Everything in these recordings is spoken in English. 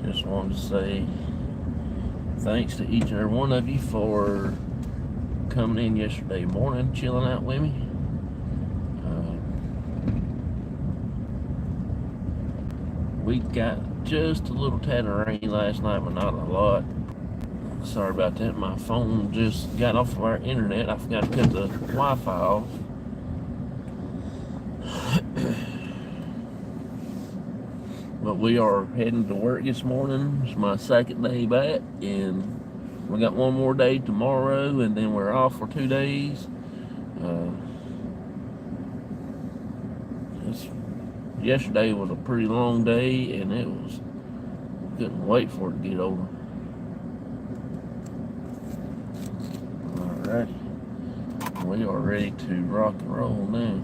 Just wanted to say thanks to each and every one of you for coming in yesterday morning, chilling out with me. We got just a little tad of rain last night, but not a lot. Sorry about that. My phone just got off of our internet. I forgot to cut the Wi-Fi off. But we are heading to work this morning. It's my second day back, and we got one more day tomorrow, and then we're off for 2 days. Yesterday was a pretty long day, and couldn't wait for it to get over. Alright, we are ready to rock and roll now.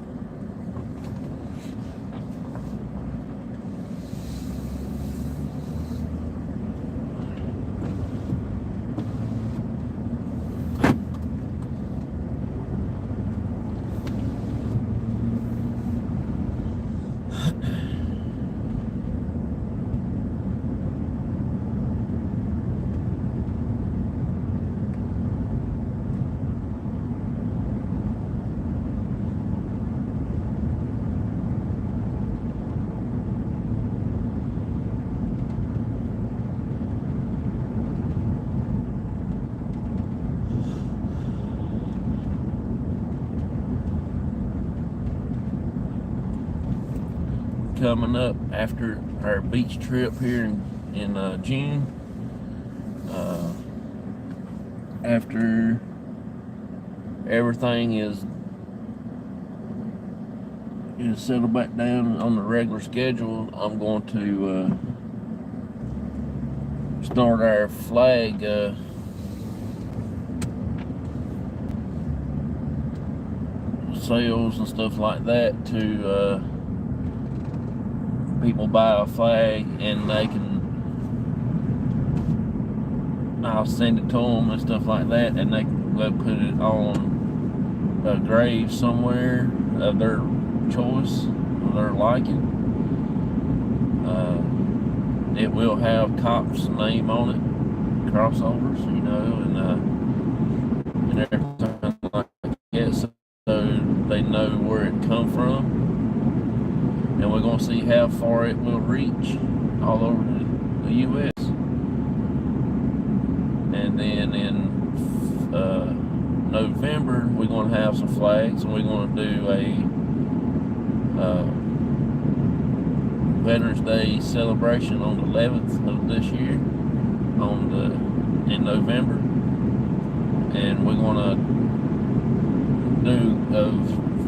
Coming up after our beach trip here in June, after everything is settled back down on the regular schedule, I'm going to start our flag sales and stuff like that to people buy a flag, and I'll send it to them and stuff like that, and they can go put it on a grave somewhere of their choice, of their liking. It will have Cop's name on it, crossovers, and everything like that, so they know where it come from. And we're going to see how far it will reach all over the U.S. And then in November, we're going to have some flags, and we're going to do a Veterans Day celebration on the 11th of this year, in November. And we're going to do a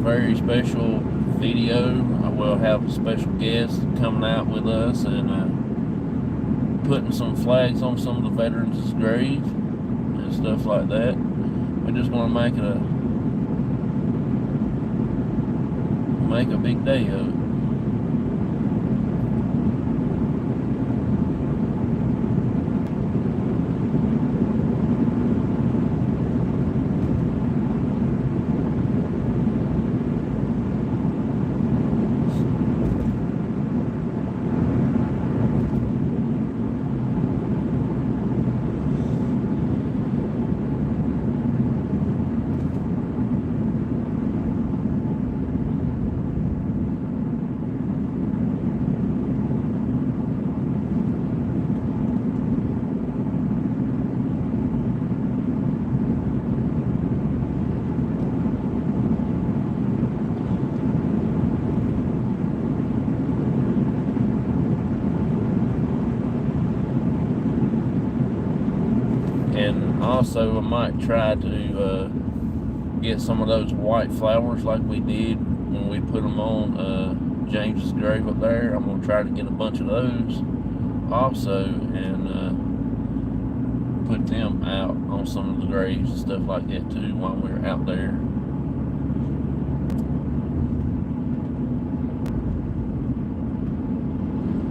very special video. We'll have a special guest coming out with us and putting some flags on some of the veterans' graves and stuff like that. We're just going to make a big day of it. And also, I might try to get some of those white flowers like we did when we put them on James's grave up there. I'm going to try to get a bunch of those also and put them out on some of the graves and stuff like that too while we're out there.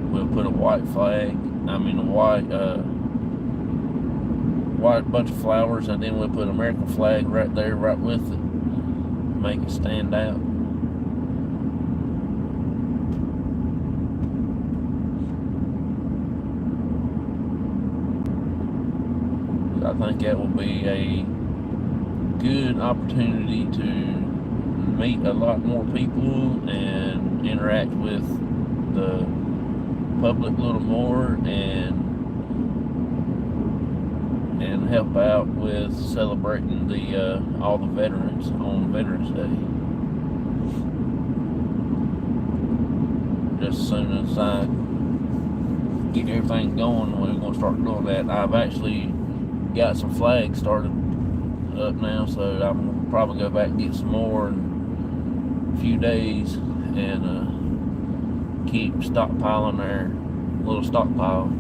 We'll put a white flag, white bunch of flowers, and then we'll put American flag right there, right with it, make it stand out. I think that will be a good opportunity to meet a lot more people and interact with the public a little more, and help out with celebrating the all the veterans on Veterans Day. Just as soon as I get everything going, we're going to start doing that. I've actually got some flags started up now, so I'm going to probably go back and get some more in a few days and keep stockpiling their little stockpile.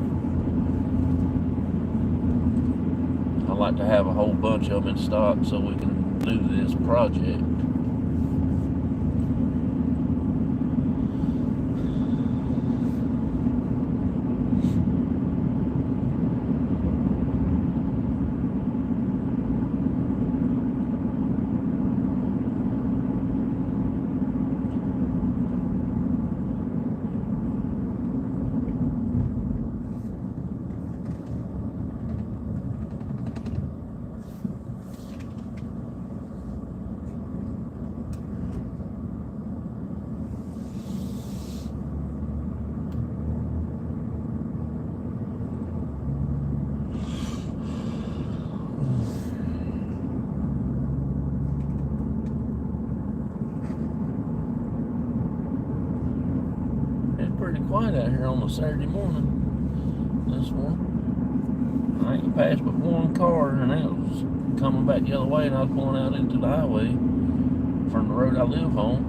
I like to have a whole bunch of them in stock so we can do this project. Pretty quiet out here on a Saturday morning. This one, I ain't passed but one car, and that was coming back the other way, and I was going out into the highway from the road I live on.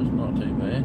It's not too bad.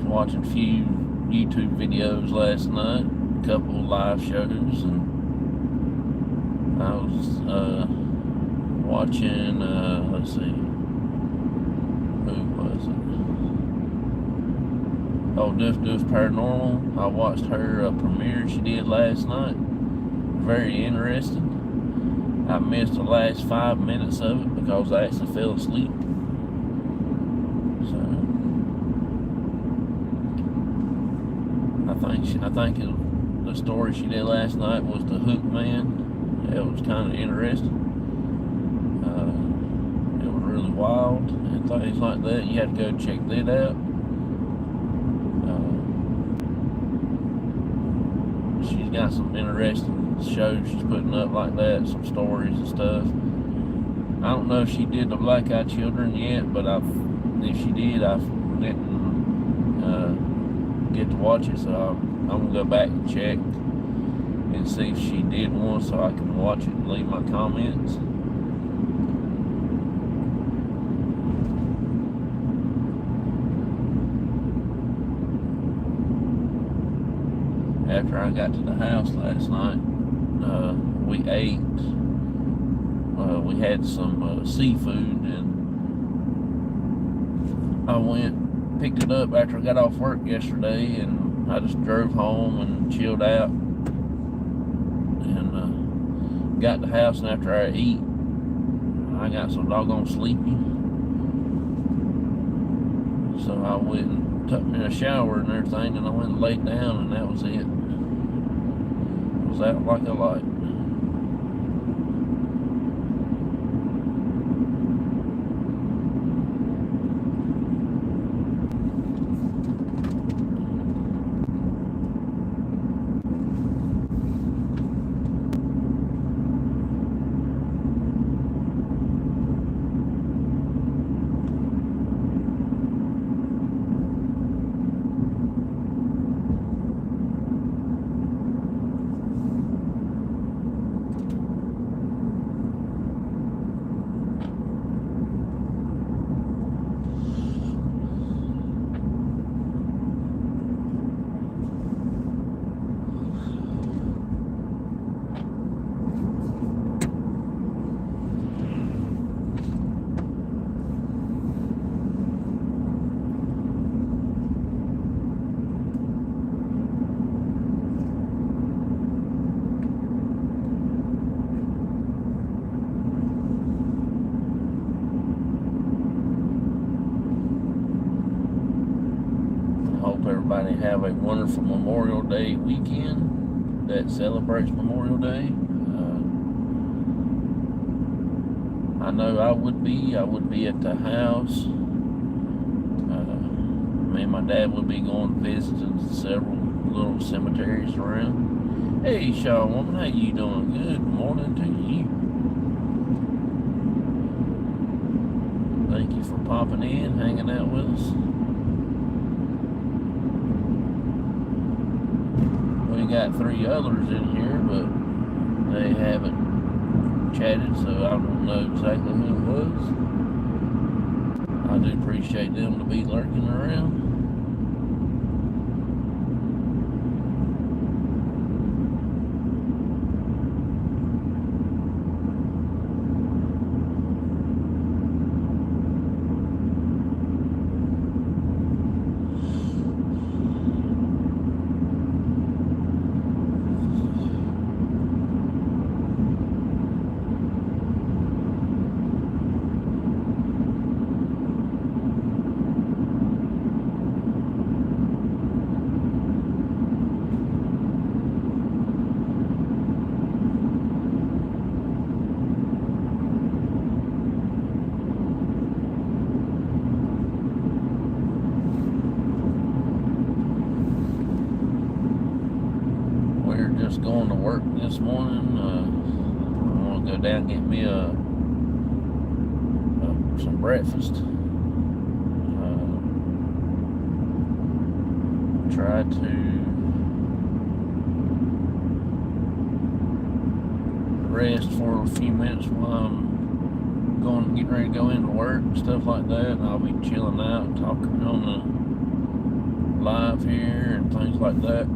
Watching a few YouTube videos last night, a couple of live shows, and I was watching, let's see, who was it? Oh, Doof Paranormal. I watched her premiere she did last night. Very interesting. I missed the last 5 minutes of it because I actually fell asleep. So I think the story she did last night was the Hook Man. It was kind of interesting. It was really wild and things like that. You had to go check that out. She's got some interesting shows she's putting up like that, some stories and stuff. I don't know if she did the Black Eyed Children yet, but if she did, I didn't get to watch it, so I'm gonna go back and check and see if she did one so I can watch it and leave my comments. After I got to the house last night, we ate. We had some seafood, and I picked it up after I got off work yesterday and I just drove home and chilled out, and got to the house, and after I eat, I got so doggone sleepy. So I went and took me a shower and everything, and I went and laid down, and that was it. It was out like a light. Everybody have a wonderful Memorial Day weekend that celebrates Memorial Day. I know I would be at the house. Me and my dad would be going visiting several little cemeteries around. Hey, Shaw woman, how you doing? Good morning to you. Thank you for popping in, hanging out with us. We got 3 others in here, but they haven't chatted, so I don't know exactly who it was. I do appreciate them to be lurking around. Just going to work this morning. I'm gonna go down and get me some breakfast. Try to rest for a few minutes while I'm getting ready to go into work and stuff like that. And I'll be chilling out, talking on the live here and things like that.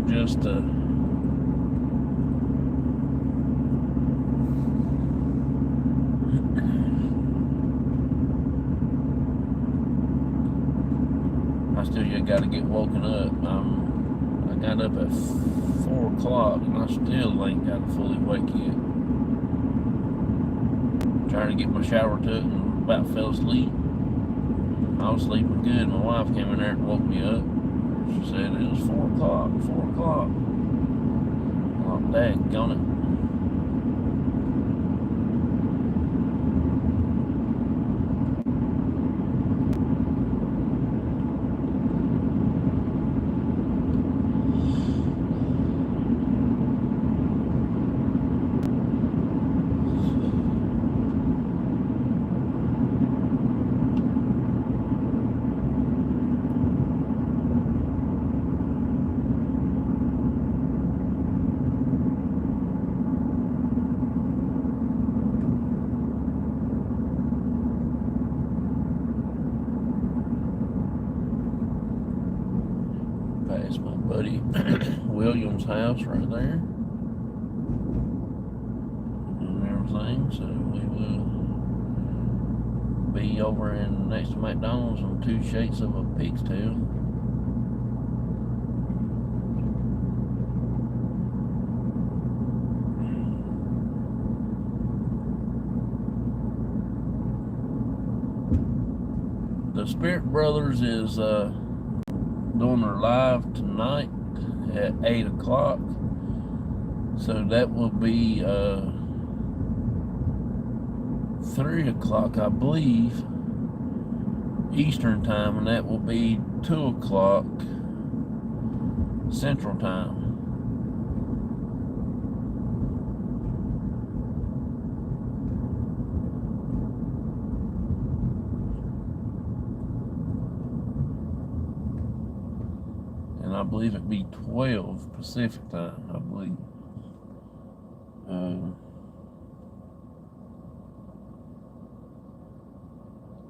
Just to I still got to get woken up. I got up at 4 o'clock and I still ain't got to fully wake yet. Trying to get my shower took and about fell asleep. I was sleeping good. My wife came in there and woke me up. She said it was 4 o'clock. 4 o'clock. Oh, daggone it. Past my buddy William's house right there and everything, so we will be over in next to McDonald's on 2 shakes of a pig's tail. The Spirit Brothers is doing their live tonight at 8 o'clock. So that will be 3 o'clock, I believe, Eastern time, and that will be 2 o'clock Central time. And I believe it'd be 12 Pacific time, I believe.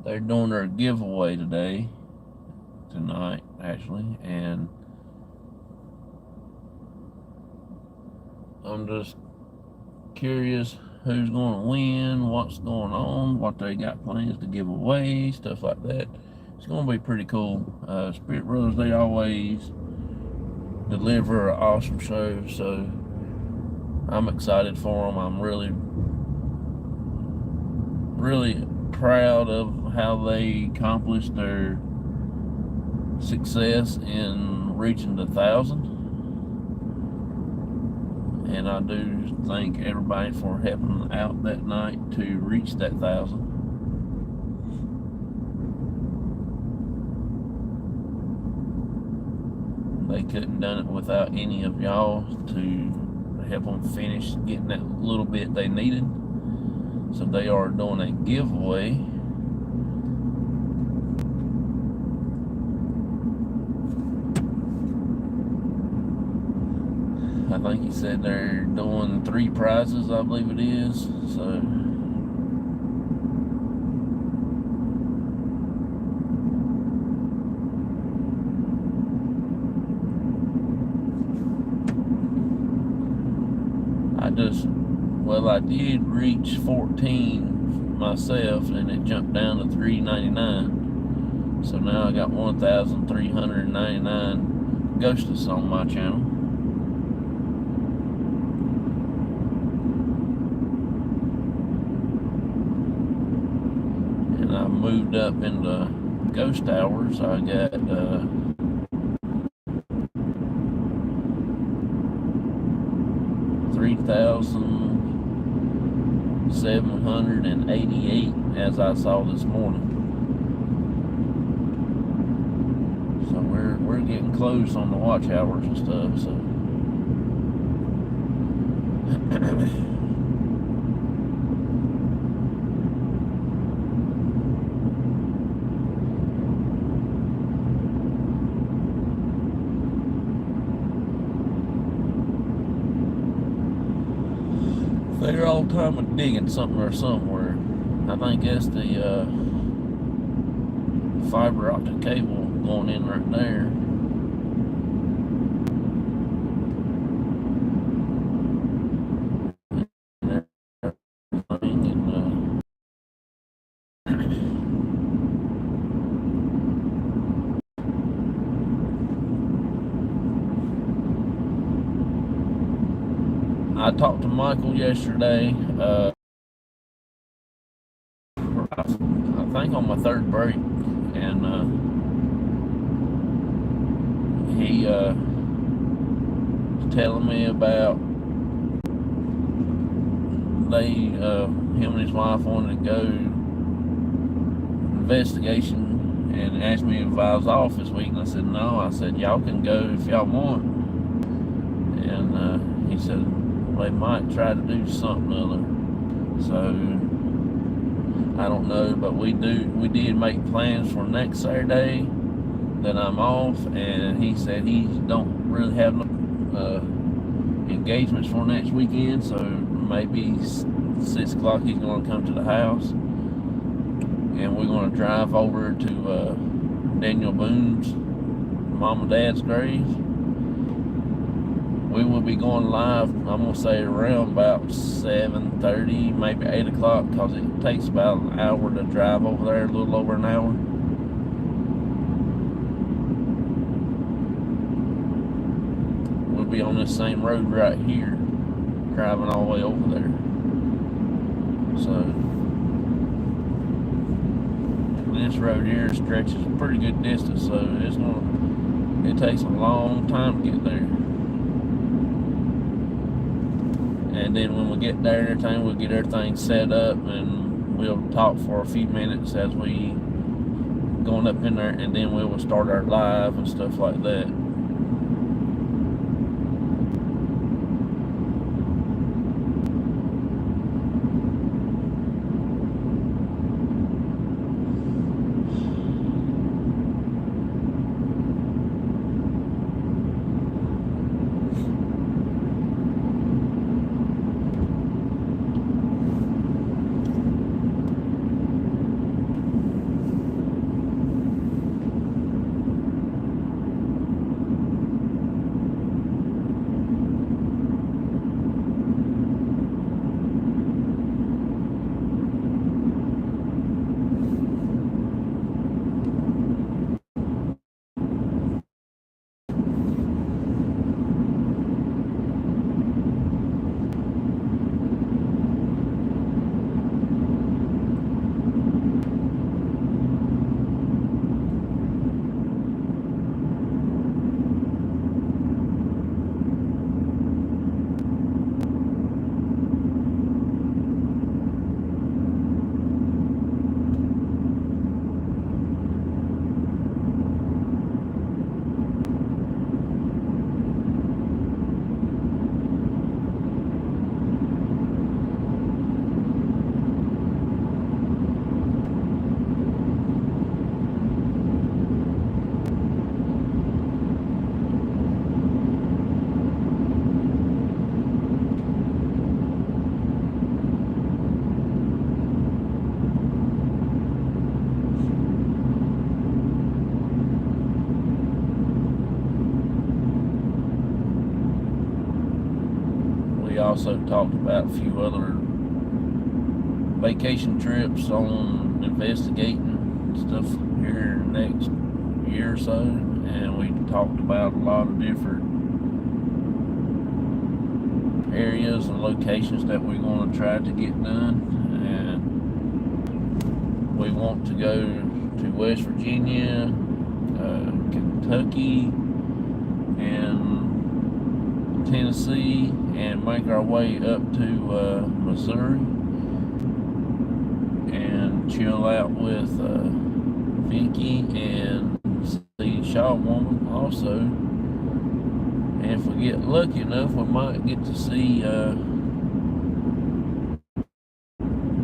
They're doing their giveaway tonight actually, and I'm just curious who's going to win, what's going on, what they got plans to give away, stuff like that. It's going to be pretty cool. Spirit Brothers, they always deliver an awesome show, so I'm excited for them. I'm really proud of how they accomplished their success in reaching the 1,000. And I do thank everybody for helping out that night to reach that 1,000. They couldn't done it without any of y'all to help them finish getting that little bit they needed. So they are doing a giveaway. I think he said they're doing 3 prizes, I believe it is. So I did reach 14 myself, and it jumped down to $3.99. So now I got 1,399 ghostess on my channel. And I moved up into ghost hours. I got 3,788 as I saw this morning. So we're getting close on the watch hours and stuff. So they're all time of digging something or somewhere. I think that's the fiber optic cable going in right there. I talked to Michael yesterday, I think on my 3rd break, and he was telling me about him and his wife wanted to go investigation, and asked me if I was off this week, and I said no. I said y'all can go if y'all want, and he said they might try to do something other. So I don't know, but we did make plans for next Saturday that I'm off, and he said he don't really have no engagements for next weekend, so maybe 6 o'clock he's going to come to the house, and we're going to drive over to Daniel Boone's mom and dad's grave. we will be going live, I'm going to say around about 7:30, maybe 8 o'clock, because it takes about an hour to drive over there, a little over an hour. We'll be on this same road right here, driving all the way over there. So this road here stretches a pretty good distance, so it takes a long time to get there. And then when we get there and everything, we'll get everything set up and we'll talk for a few minutes as we going up in there, and then we will start our live and stuff like that. We also talked about a few other vacation trips on investigating stuff here next year or so, and we talked about a lot of different areas and locations that we're going to try to get done. And we want to go to West Virginia, Kentucky, and Tennessee, and make our way up to Missouri and chill out with Vicky and see Shaw Woman also. And if we get lucky enough, we might get to see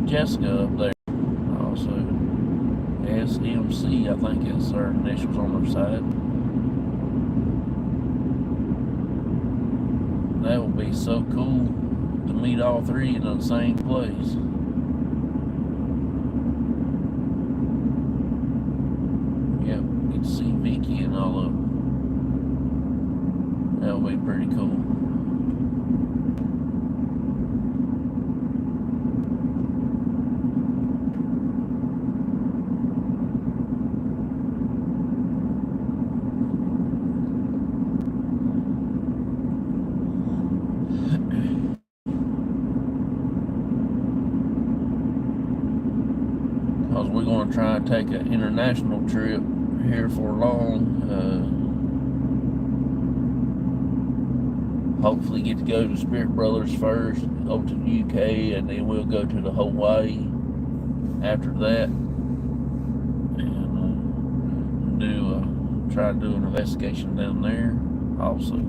Jessica up there also. SMC, I think it's her initials on her side. That would be so cool to meet all three in the same place. Yep, get to see Vicky and all of them. That would be pretty cool. Because we're going to try and take an international trip here for long. Hopefully get to go to Spirit Brothers first, over to the UK, and then we'll go to the Hawaii after that, and try to do an investigation down there also.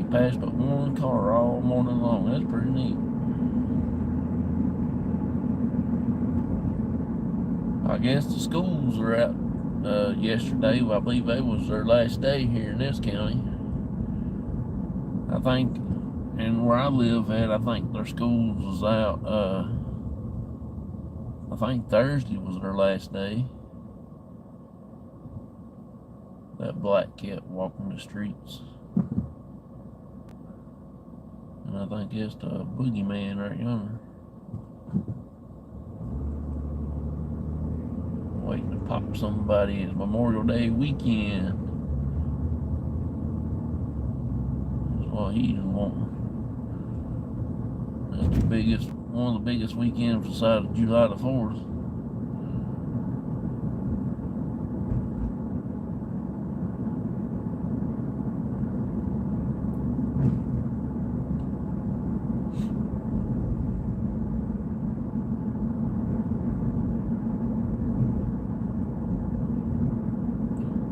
ain't passed but one car all morning long. That's pretty neat. I guess the schools are out yesterday. I believe that was their last day here in this county. I think, and where I live at, I think their schools was out, I think Thursday was their last day. That black cat walking the streets. And I think it's the boogeyman right yonder. Waiting to pop somebody. It's Memorial Day weekend. That's what he's wanting. That's the biggest, one of the biggest weekends besides July the 4th.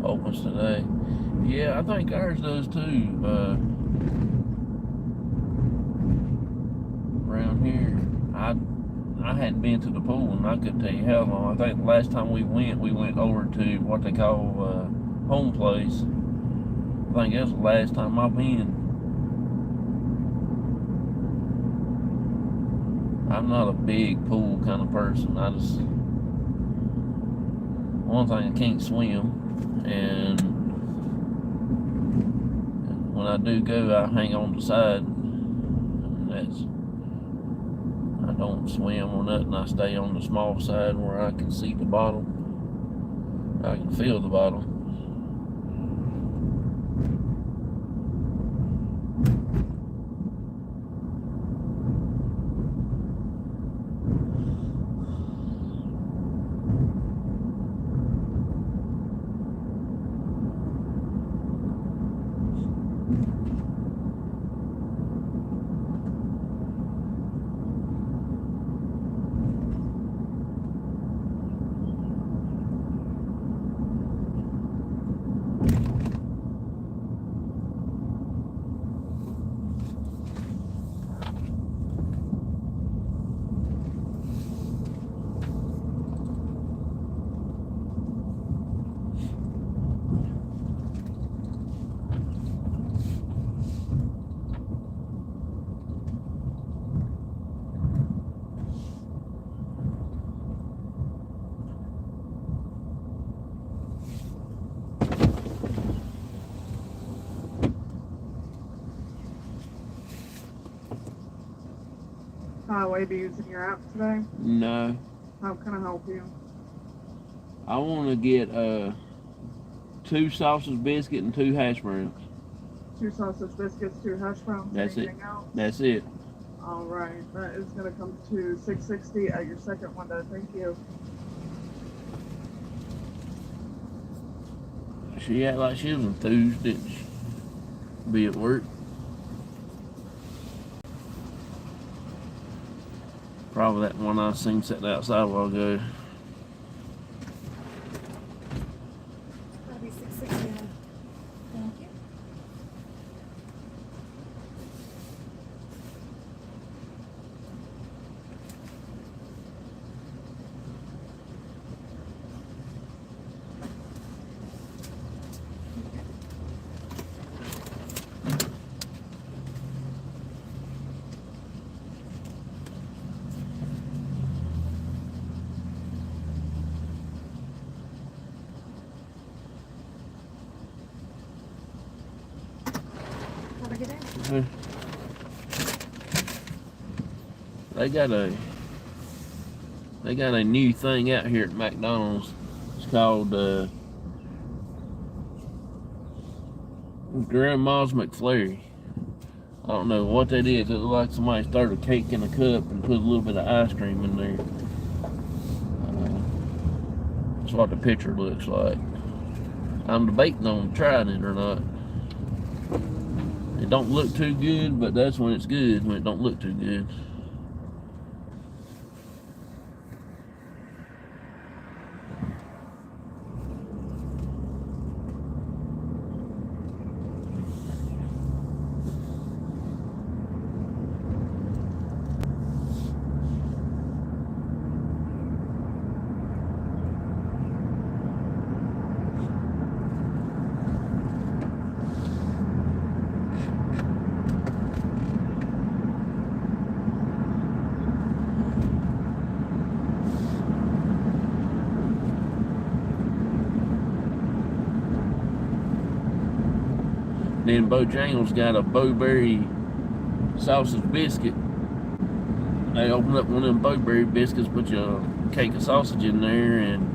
Opens today. Yeah, I think ours does too. Around here, I hadn't been to the pool and I couldn't tell you how long. I think the last time we went over to what they call home place. I think that's the last time I've been. I'm not a big pool kind of person. One thing, I can't swim. And when I do go, I hang on the side. And I don't swim or nothing. I stay on the small side where I can see the bottom. I can feel the bottom. Will you be using your app today? No. How can I help you? I want to get 2 sausage biscuit and 2 hash browns. 2 sausage biscuits, 2 hash browns. That's anything it. Else? That's it. All right. That is going to come to $6.60 at your second window. Thank you. She acted like she was enthused, didn't she? Be at work. Probably that one I seen sitting outside a while ago. That'll be $6.60. Thank you. Have a good day. They got a new thing out here at McDonald's. It's called Grandma's McFlurry. I don't know what that is. It looks like somebody started a cake in a cup and put a little bit of ice cream in there. That's what the picture looks like. I'm debating on trying it or not. It don't look too good, but that's when it's good, when it don't look too good. and Bojangles got a Bowberry sausage biscuit. They open up one of them Bowberry biscuits, put your cake of sausage in there, and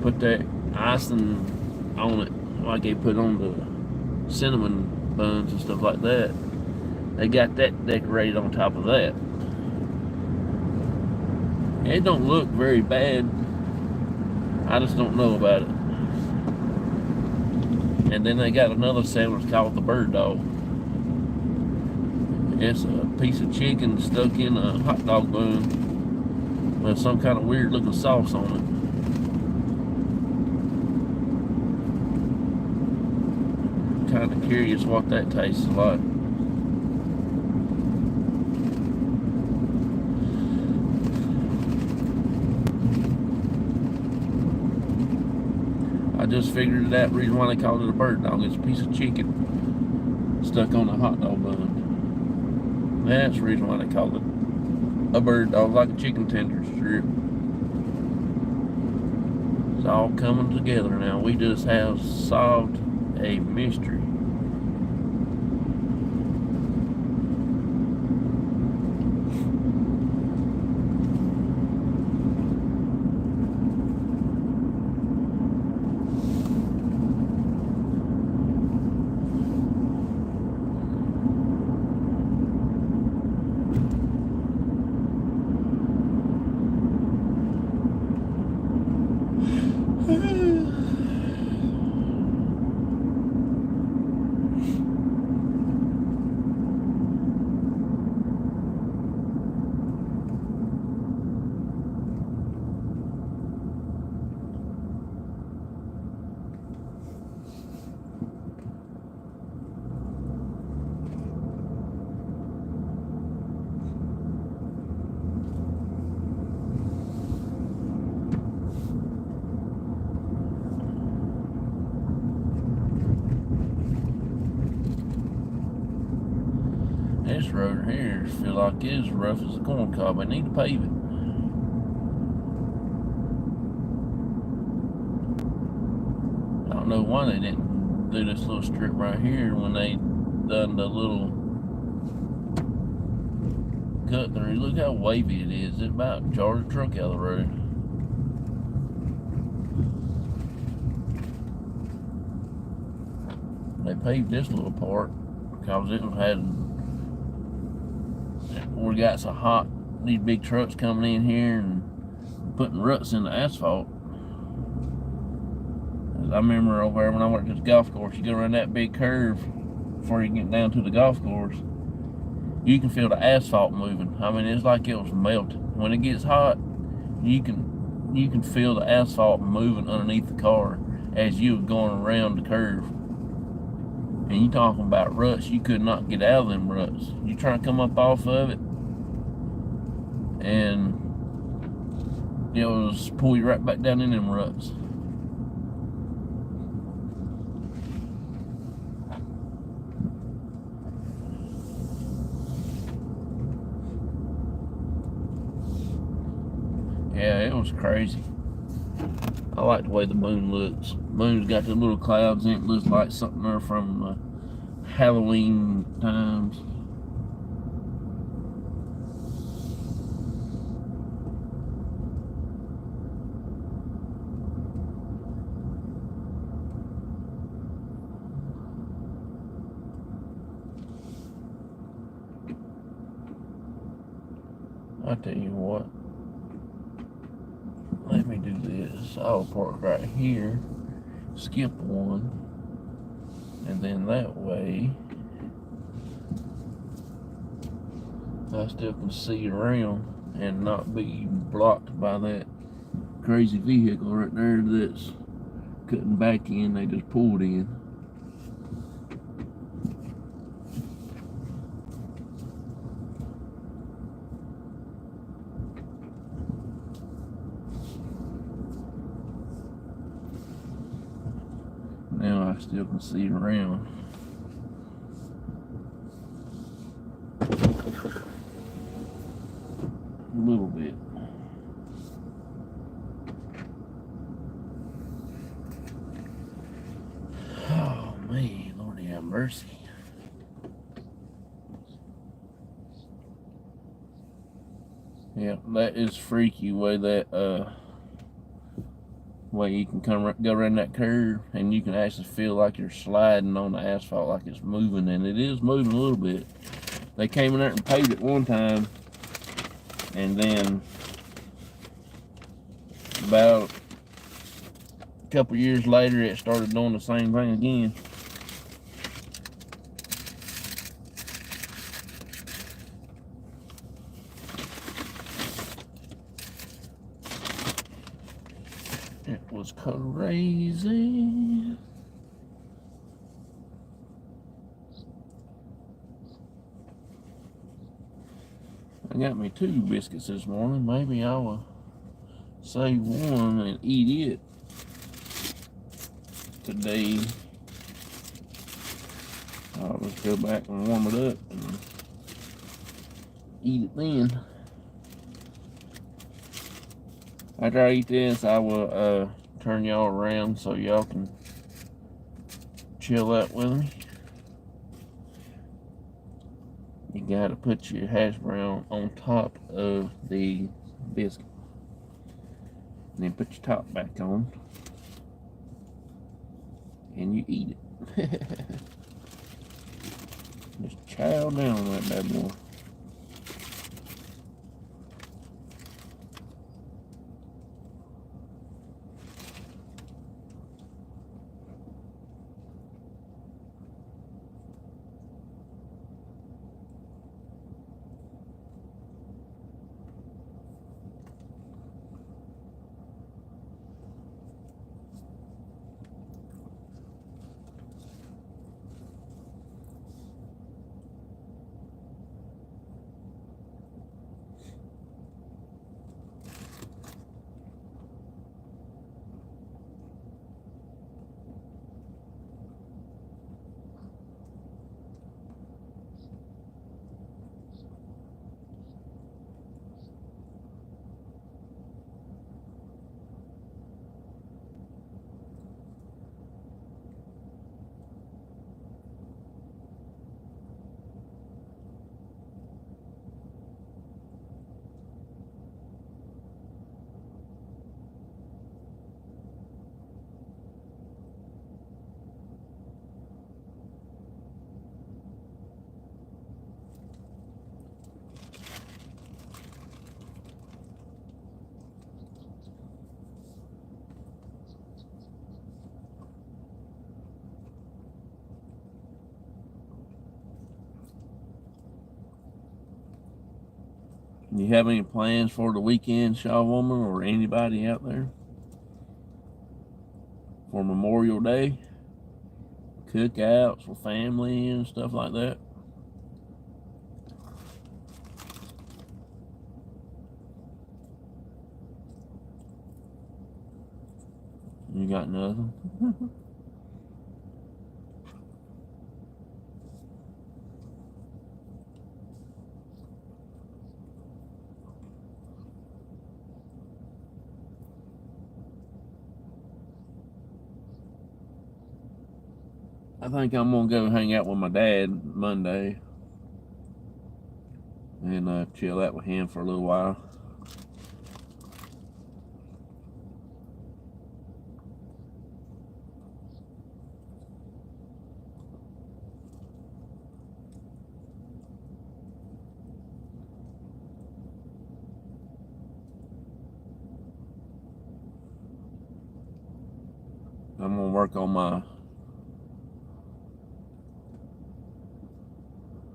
put that icing on it, like they put on the cinnamon buns and stuff like that. They got that decorated on top of that. It don't look very bad. I just don't know about it. And then they got another sandwich called the Bird Dog. It's a piece of chicken stuck in a hot dog bun with some kind of weird looking sauce on it. Kind of curious what that tastes like. I just figured it out. The reason why they called it a bird dog, it's a piece of chicken stuck on a hot dog bun. That's the reason why they called it a bird dog, like a chicken tender strip. It's all coming together now. We just have solved a mystery. This road here feel like it's as rough as a corn cob. I need to pave it. I don't know why they didn't do this little strip right here when they done the little cut through. Look how wavy it is. It about jarred a truck out of the road. They paved this little part because it had, we got so hot, these big trucks coming in here and putting ruts in the asphalt. I remember over there when I worked at the golf course, you go around that big curve before you get down to the golf course, you can feel the asphalt moving. I mean, it's like it was melting. When it gets hot, you can feel the asphalt moving underneath the car as you were going around the curve. And you talking about ruts, you could not get out of them ruts. You try to come up off of it, and it was pull you right back down in them ruts. Yeah, it was crazy. I like the way the moon looks. Moon's got the little clouds in it. Looks like something there from Halloween times. I tell you what. Let me do this. I'll park right here, skip one, and then that way I still can see around and not be blocked by that crazy vehicle right there that's cutting back in. They just pulled in. Now I still can see around. A little bit. mercy. Yeah, that is freaky way that way you can go around that curve and you can actually feel like you're sliding on the asphalt, like it's moving, and it is moving a little bit. They came in there and paved it one time, and then about a couple years later it started doing the same thing again. It was crazy. I got me 2 biscuits this morning. Maybe I will save one and eat it today. I'll just go back and warm it up and eat it then. After I eat this, I will turn y'all around so y'all can chill out with me. You gotta put your hash brown on top of the biscuit. And then put your top back on. And you eat it. Just chow down on that bad boy. You have any plans for the weekend, Shaw Woman, or anybody out there? For Memorial Day? Cookouts with family and stuff like that? You got nothing? I think I'm gonna go hang out with my dad Monday and chill out with him for a little while. I'm gonna work on my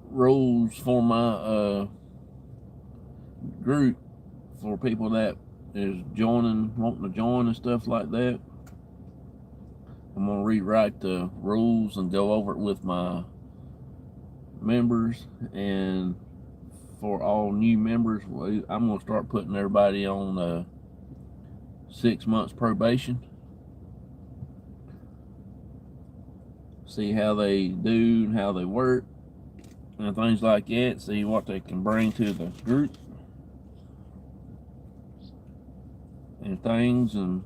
rules for my group for people that is wanting to join and stuff like that. I'm gonna rewrite the rules and go over it with my members, and for all new members, I'm gonna start putting everybody on 6 months probation. See how they do and how they work and things like that. See what they can bring to the group and things, and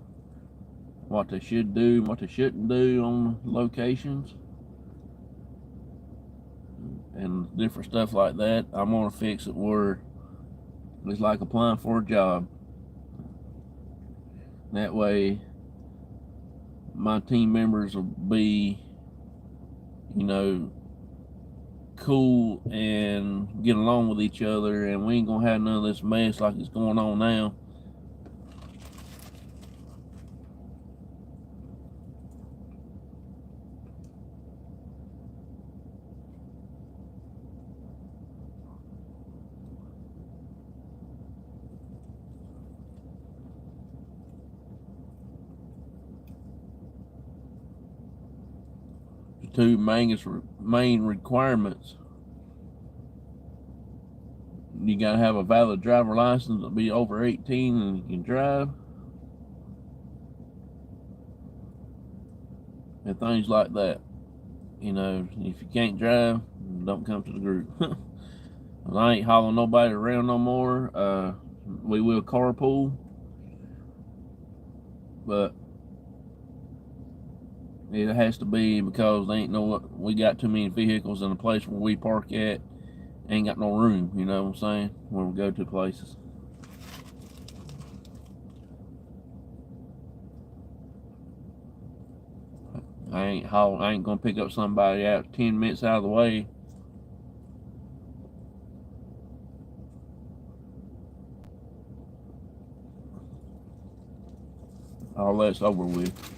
what they should do and what they shouldn't do on locations. and different stuff like that. I'm gonna fix it where it's like applying for a job. That way my team members will be, you know, cool and get along with each other, and we ain't gonna have none of this mess like it's going on now. The two main requirements: you gotta have a valid driver license to be over 18 and you can drive, and things like that. You know, if you can't drive, don't come to the group. I ain't hauling nobody around no more. We will carpool, but it has to be because they ain't we got too many vehicles in the place where we park at. Ain't got no room, you know what I'm saying, when we go to places. I ain't gonna pick up somebody out 10 minutes out of the way. All that's over with.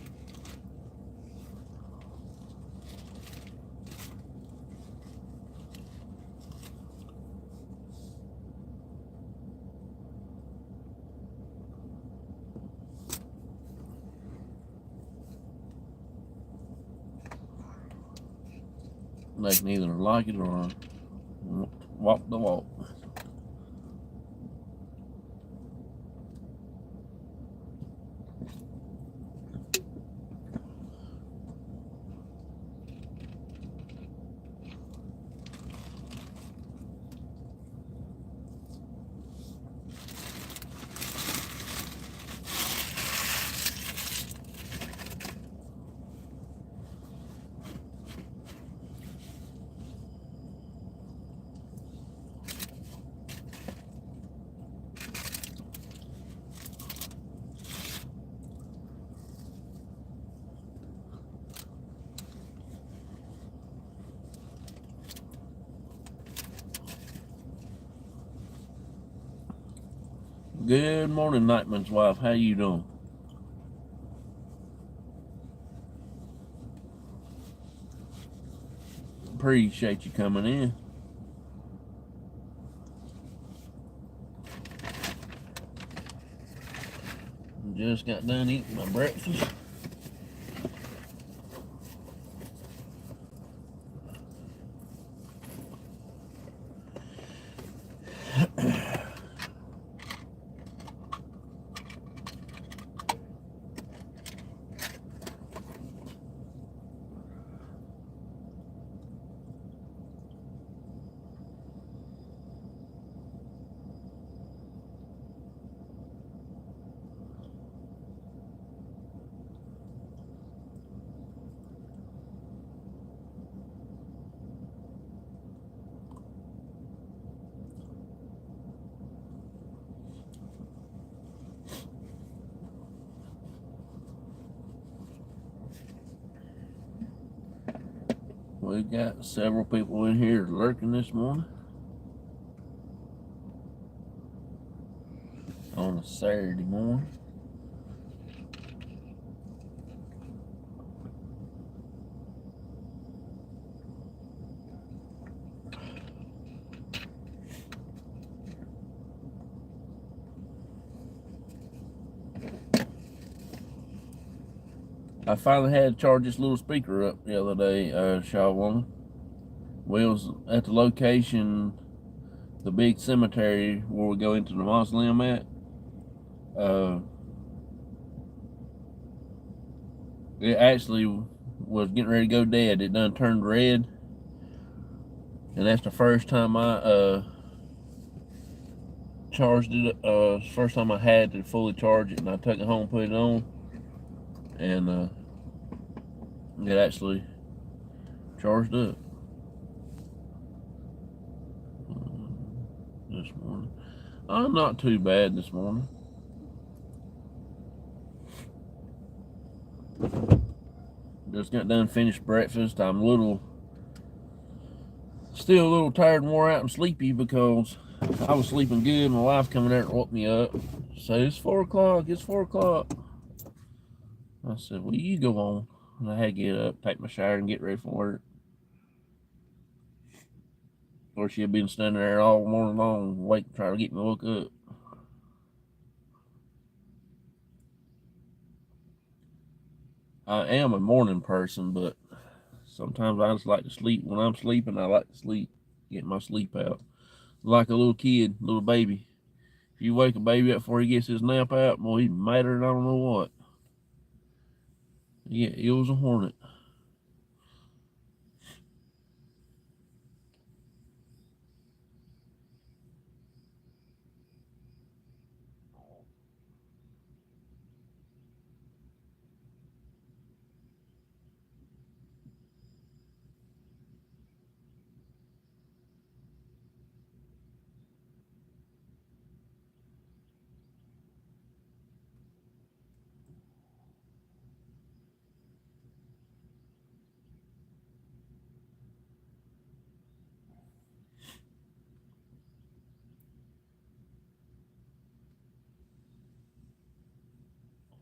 They can either like it or walk the walk. Good morning, Nightman's wife. How you doing? Appreciate you coming in. Just got done eating my breakfast. We got several people in here lurking this morning on a Saturday morning. I finally had to charge this little speaker up the other day, Shaw Woman. We was at the location, the big cemetery where we go into the mausoleum at. It actually was getting ready to go dead. It done turned red. And that's the first time I charged it. First time I had to fully charge it, and I took it home, put it on, and it actually charged up. this morning? I'm not too bad this morning. Just got done finished breakfast. I'm still a little tired and wore out and sleepy because I was sleeping good. My wife coming there and woke me up. Said, it's 4 o'clock, it's 4 o'clock. I said, well, you go on. And I had to get up, take my shower, and get ready for work. Or she had been standing there all morning long, waiting, trying to get me woke up. I am a morning person, but sometimes I just like to sleep. When I'm sleeping, I like to sleep, get my sleep out. Like a little kid, little baby. If you wake a baby up before he gets his nap out, boy, he's madder than I don't know what. Yeah, it was a hornet.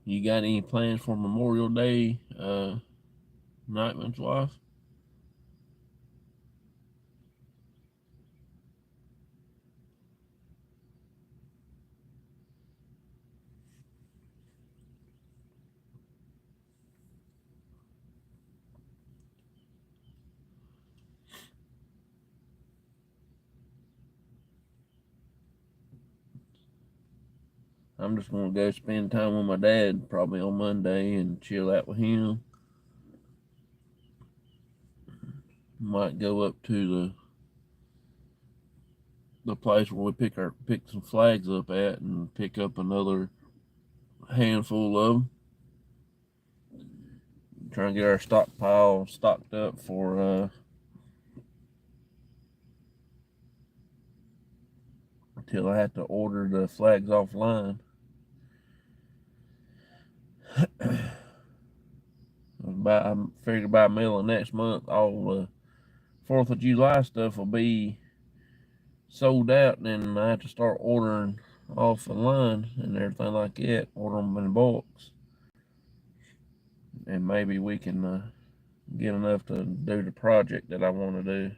You got any plans for Memorial Day, Nightman's wife? I'm just gonna go spend time with my dad probably on Monday and chill out with him. Might go up to the place where we pick some flags up at and pick up another handful of them. Try and get our stockpile stocked up for until I have to order the flags offline. I figure by middle of next month, all the 4th of July stuff will be sold out, and then I have to start ordering off the line and everything like that. Order them in bulks, and maybe we can get enough to do the project that I want to do.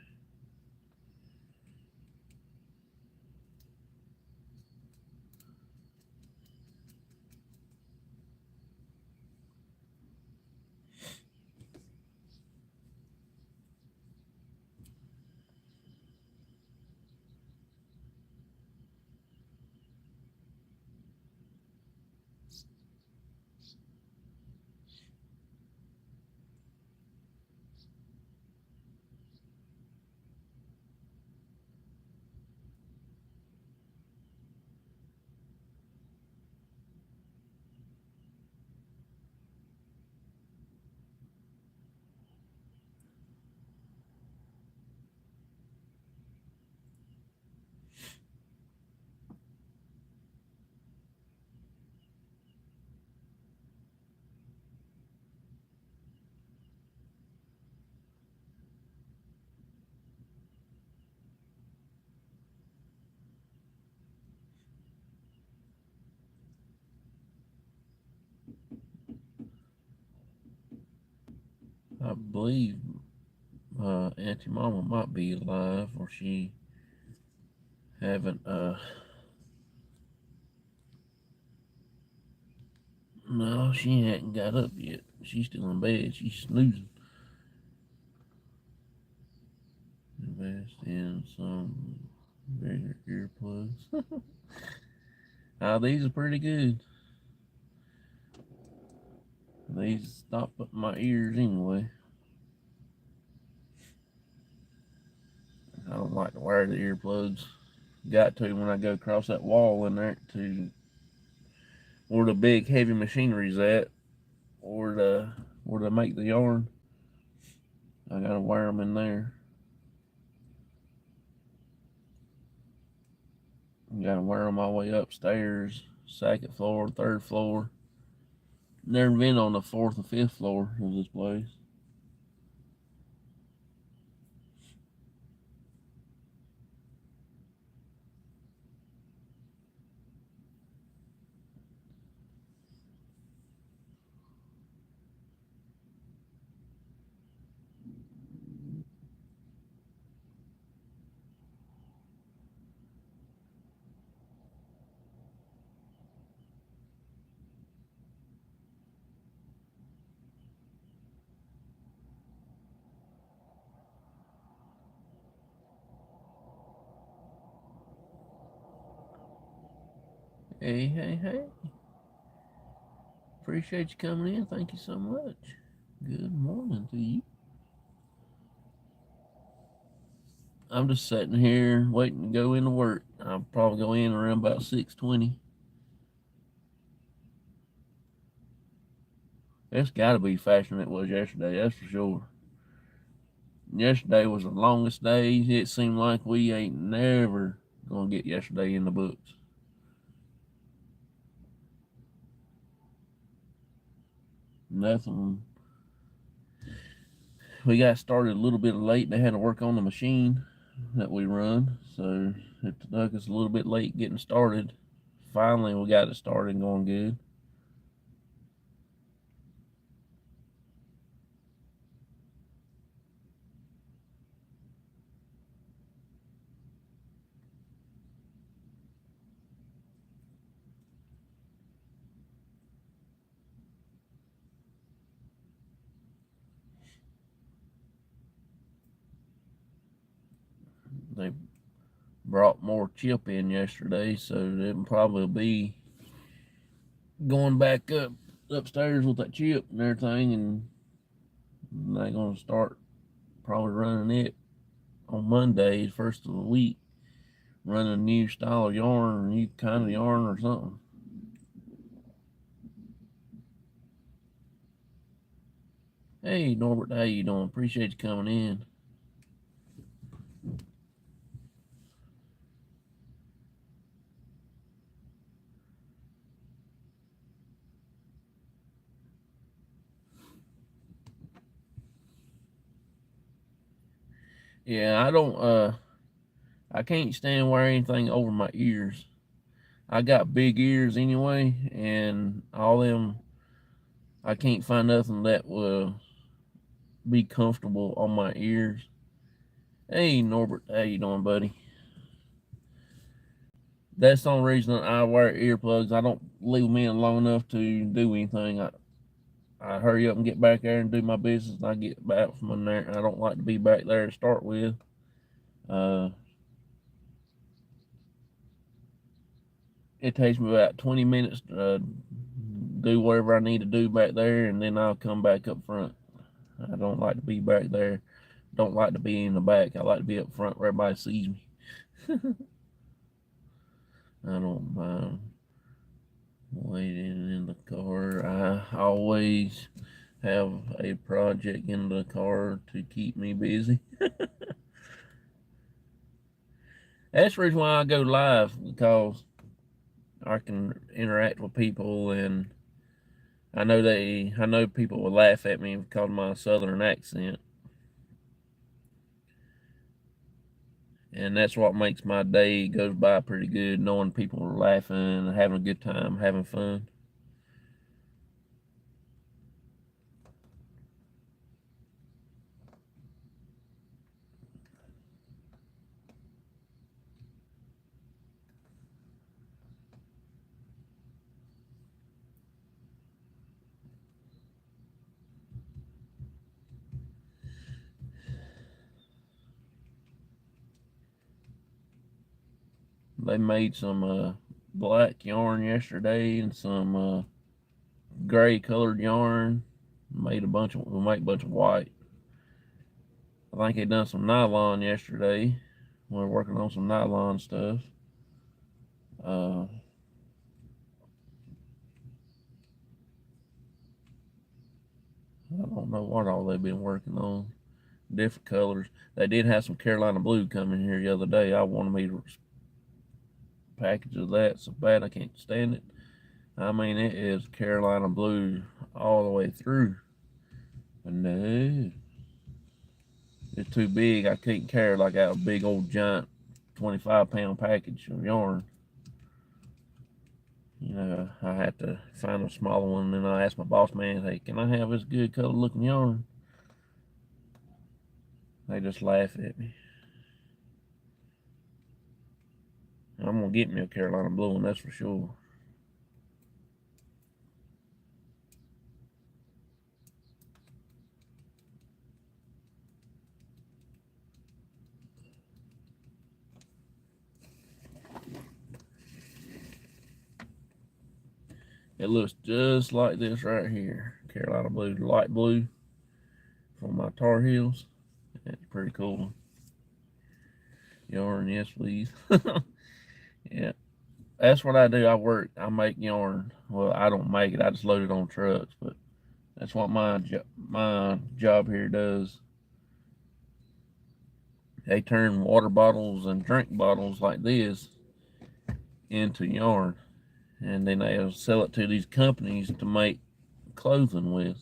I believe Auntie Mama might be alive, or she haven't. No, she hadn't got up yet. She's still in bed. She's snoozing. Invest in some bigger earplugs. These are pretty good. These stop up my ears anyway. I don't like to wear the earplugs. Got to when I go across that wall in there to where the big heavy machinery's at, or where they make the yarn. I gotta wear them in there. Gotta wear my way upstairs, second floor, third floor. Never been on the fourth and fifth floor of this place. Hey, hey, hey. Appreciate you coming in. Thank you so much. Good morning to you. I'm just sitting here waiting to go into work. I'll probably go in around about 6:20. It's got to be faster than it was yesterday, that's for sure. Yesterday was the longest day. It seemed like we ain't never gonna get yesterday in the books. Nothing. We got started a little bit late. They had to work on the machine that we run, so it took us a little bit late getting started. Finally, we got it started going good. They brought more chip in yesterday, so it'll probably be going back upstairs with that chip and everything, and they're gonna start probably running it on Mondays, first of the week, running a new style of yarn or new kind of yarn or something. Hey Norbert, how you doing? Appreciate you coming in. Yeah, I can't stand wearing anything over my ears. I got big ears anyway, and all them, I can't find nothing that will be comfortable on my ears. Hey Norbert, how you doing, buddy? That's the only reason I wear earplugs. I don't leave them in long enough to do anything. I hurry up and get back there and do my business, and I get back from in there. I don't like to be back there to start with. Uh, it takes me about 20 minutes to do whatever I need to do back there, and then I'll come back up front. I don't like to be back there. Don't like to be in the back. I like to be up front where everybody sees me. I don't mind waiting in the car. I always have a project in the car to keep me busy. That's the reason why I go live, because I can interact with people, and I know people will laugh at me because of my southern accent. And that's what makes my day goes by pretty good, knowing people are laughing, having a good time, having fun. They made some black yarn yesterday and some gray colored yarn. We'll make a bunch of white. I think they done some nylon yesterday. We're working on some nylon stuff. I don't know what all they've been working on. Different colors. They did have some Carolina blue coming here the other day. I wanted me to package of that so bad I can't stand it. I mean, it is Carolina blue all the way through. But no, it's too big. I can't carry like out a big old giant 25-pound package of yarn. You know, I had to find a smaller one, and then I asked my boss man, hey, can I have this good color looking yarn? They just laugh at me. I'm gonna get me a Carolina blue one, that's for sure. It looks just like this right here. Carolina blue, light blue for my Tar Heels. That's pretty cool. Yarn, yes please. Yeah, that's what I do. I make yarn. Well, I don't make it, I just load it on trucks, but that's what my job here does. They turn water bottles and drink bottles like this into yarn, and then they'll sell it to these companies to make clothing with.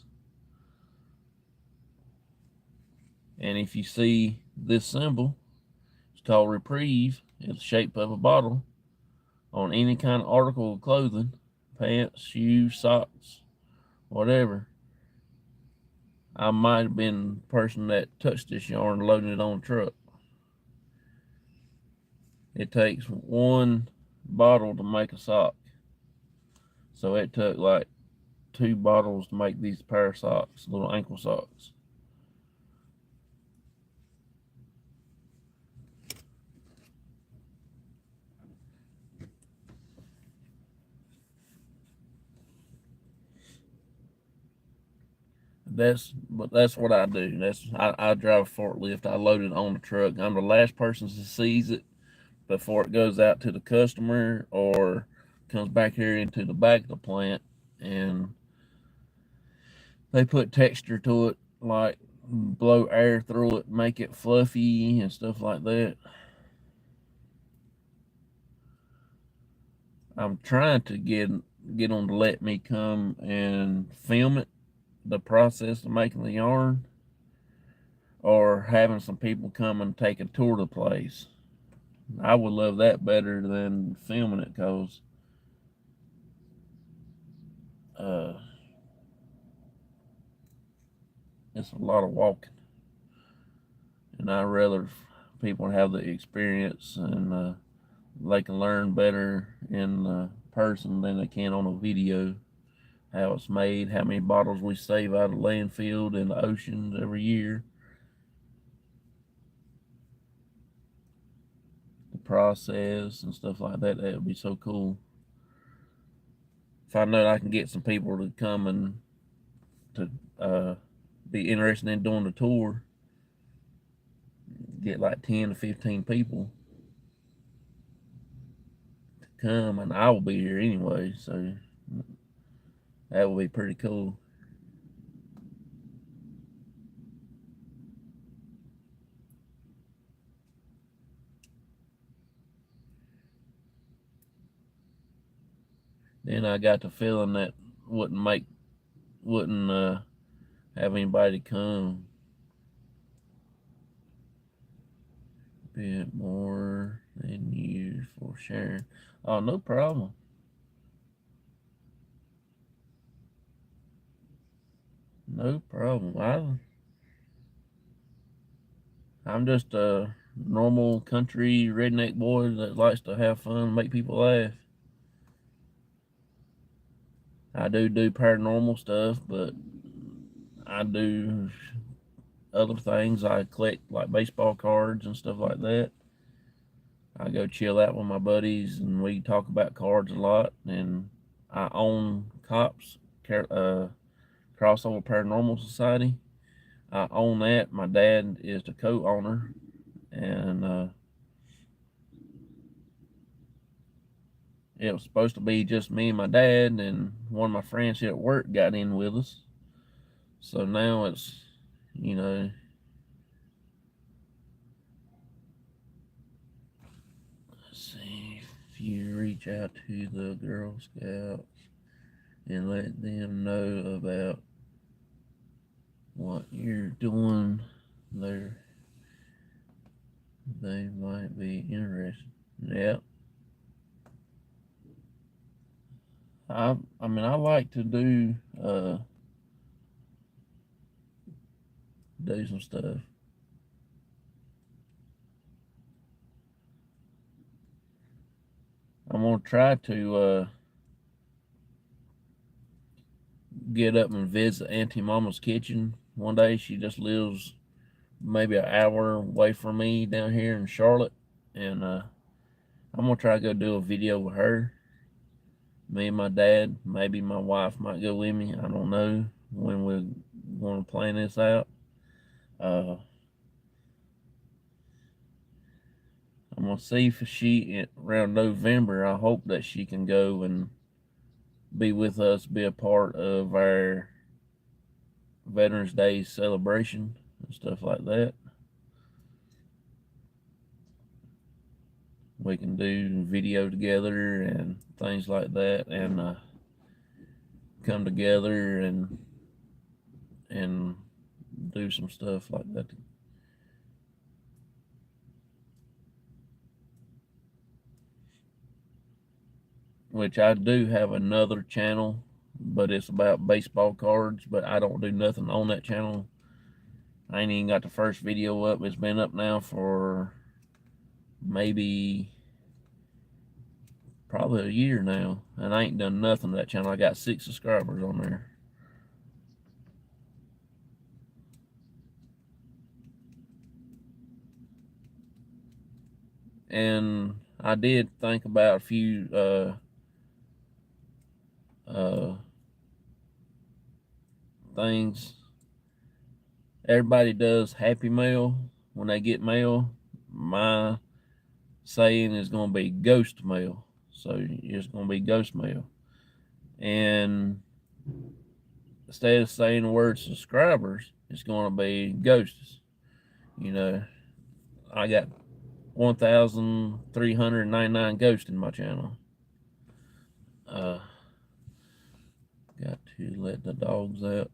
And if you see this symbol, it's called Reprieve. It's the shape of a bottle on any kind of article of clothing, pants, shoes, socks, whatever. I might have been the person that touched this yarn loading it on a truck. It takes one bottle to make a sock. So it took like 2 bottles to make these pair of socks, little ankle socks. That's what I do. I drive a forklift. I load it on the truck. I'm the last person to seize it before it goes out to the customer or comes back here into the back of the plant, and they put texture to it, like blow air through it, make it fluffy and stuff like that. I'm trying to get them to let me come and film it, the process of making the yarn, or having some people come and take a tour of the place. I would love that better than filming it, because it's a lot of walking, and I'd rather people have the experience, and they can learn better in person than they can on a video. How it's made, how many bottles we save out of landfill and the oceans every year. The process and stuff like that, that would be so cool. If I know I can get some people to come and to be interested in doing the tour, get like 10 to 15 people to come, and I will be here anyway, so that would be pretty cool. Then I got the feeling that wouldn't have anybody come. Bit more than you for sharing. Oh, no problem. No problem. I'm just a normal country redneck boy that likes to have fun, make people laugh. I do paranormal stuff, but I do other things. I collect like baseball cards and stuff like that. I go chill out with my buddies, and we talk about cards a lot. And I own Cops, Crossover Paranormal Society. I own that. My dad is the co-owner, and it was supposed to be just me and my dad, and one of my friends here at work got in with us. So now it's, you know, let's see, if you're reach out to the Girl Scouts and let them know about what you're doing there. They might be interested. Yep. I mean, I like to do some stuff. I'm gonna try to get up and visit Auntie Mama's kitchen one day. She just lives maybe an hour away from me down here in Charlotte, and I'm gonna try to go do a video with her. Me and my dad, maybe my wife might go with me. I don't know when we're going to plan this out. I'm gonna see if she around November. I hope that she can go and be with us, be a part of our Veterans Day celebration and stuff like that. We can do video together and things like that, and come together and do some stuff like that. Which I do have another channel, but it's about baseball cards, but I don't do nothing on that channel. I ain't even got the first video up. It's been up now for maybe probably a year now, and I ain't done nothing to that channel. I got 6 subscribers on there. And I did think about a few things. Everybody does Happy Mail when they get mail. My saying is going to be Ghost Mail. So it's going to be Ghost Mail. And instead of saying the word subscribers, it's going to be ghosts. You know, I got 1,399 ghosts in my channel. Got to let the dogs out.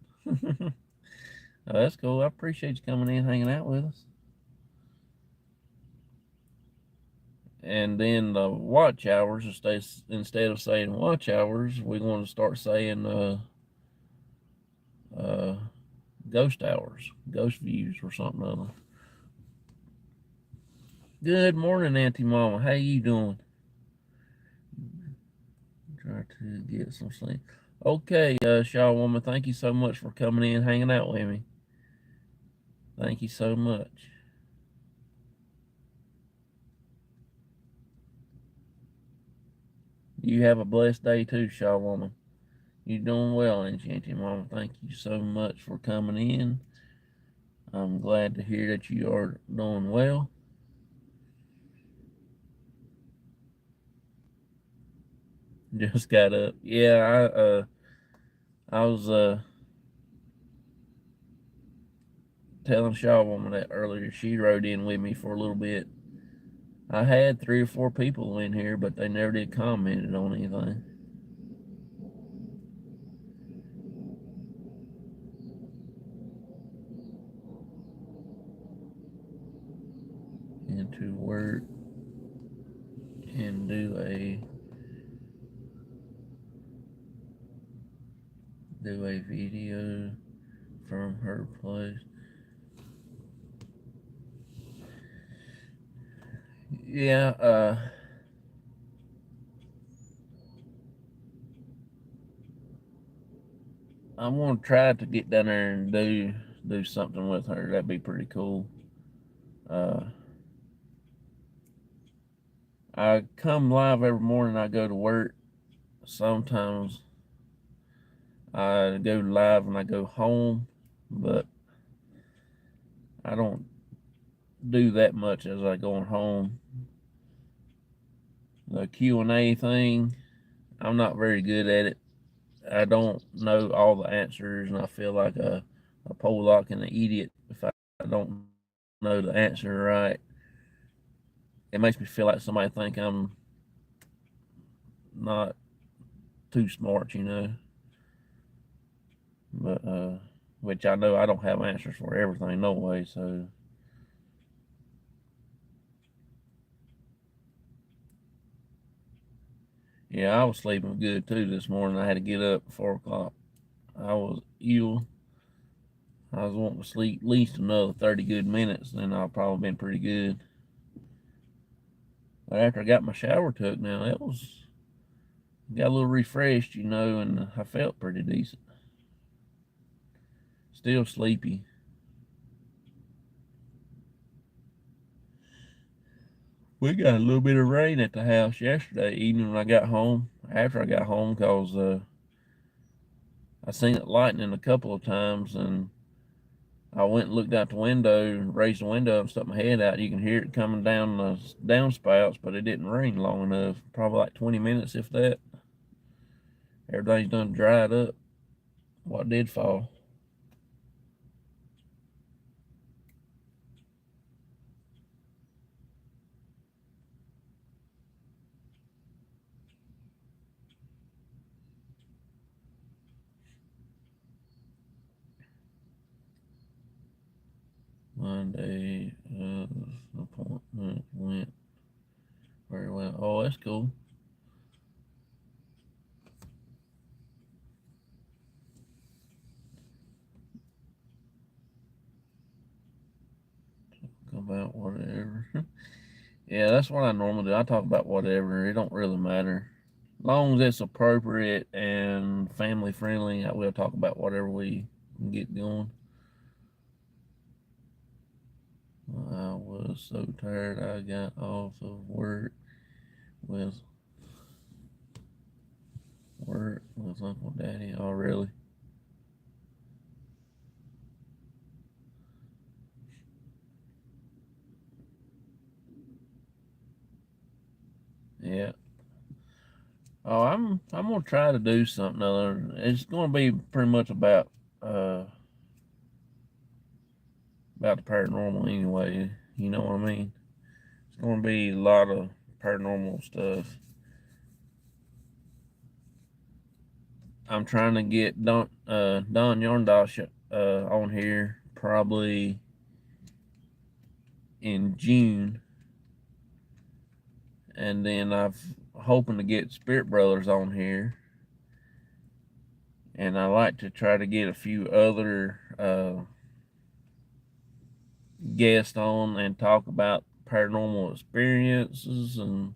Oh, that's cool. I appreciate you coming in, hanging out with us. And then the watch hours, instead of saying watch hours, we're going to start saying ghost hours, ghost views, or something other. Good morning, Auntie Mama. How you doing? Try to get some sleep. Okay, Shaw Woman, thank you so much for coming in, hanging out with me. Thank you so much. You have a blessed day too, Shaw Woman. You're doing well, Auntie Mama. Thank you so much for coming in. I'm glad to hear that you are doing well. Just got up. Yeah, I was telling Shaw Woman that earlier. She rode in with me for a little bit. I had 3 or 4 people in here, but they never did comment on anything. Into work and do a video from her place. Yeah, I'm gonna try to get down there and do something with her. That'd be pretty cool. I come live every morning. I go to work. Sometimes I go live when I go home, but I don't do that much as I go home. The Q&A thing, I'm not very good at it. I don't know all the answers, and I feel like a Pollock and an idiot if I don't know the answer right. It makes me feel like somebody think I'm not too smart, But which I know I don't have answers for everything, no way. So yeah, I was sleeping good too this morning. I had to get up at 4 o'clock. I was ill. I was wanting to sleep at least another 30 good minutes, then I'll probably been pretty good. But after I got my shower took, now it was got a little refreshed, and I felt pretty decent. Still sleepy. We got a little bit of rain at the house yesterday evening when I got home. After I got home, cause I seen it lightning a couple of times, and I went and looked out the window, and raised the window and stuck my head out. You can hear it coming down the downspouts, but it didn't rain long enough. Probably like 20 minutes, if that. Everything's done dried up. What did fall? Monday, appointment went very well. Oh, that's cool. Talk about whatever. Yeah, that's what I normally do. I talk about whatever. It don't really matter. As long as it's appropriate and family friendly, I will talk about whatever we can get going. I was so tired I got off of with with Uncle Daddy. Oh, really? Yeah. Oh, I'm gonna try to do something other. It's gonna be pretty much uh about the paranormal anyway. You know what I mean? It's gonna be a lot of paranormal stuff. I'm trying to get Don Yarndosh on here probably in June, and then I've hoping to get Spirit Brothers on here, and I like to try to get a few other guests on and talk about paranormal experiences and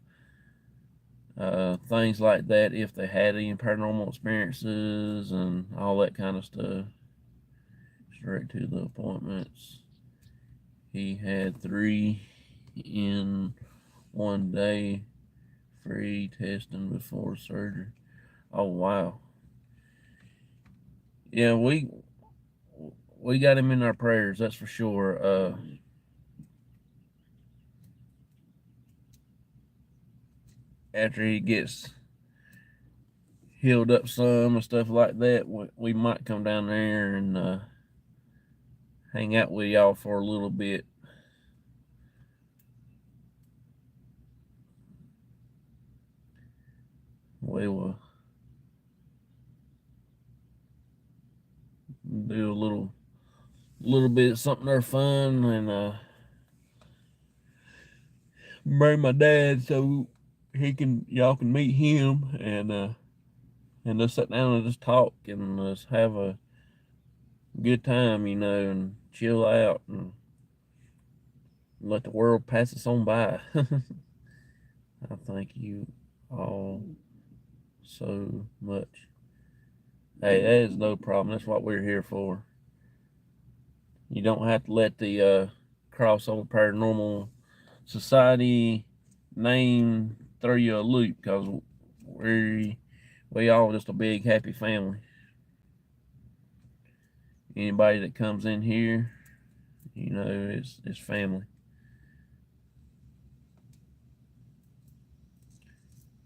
things like that, if they had any paranormal experiences and all that kind of stuff. Straight to the appointments. He had 3 in one day, free testing before surgery. Oh, wow. Yeah, we got him in our prayers, that's for sure. After he gets healed up some and stuff like that, we might come down there and hang out with y'all for a little bit. We will do a little bit of something there fun and bring my dad so y'all can meet him and just sit down and just talk and just have a good time, and chill out and let the world pass us on by. I thank you all so much. Hey, that is no problem. That's what we're here for. You don't have to let the crossover paranormal society name throw you a loop, because we all just a big happy family. Anybody that comes in here, it's family.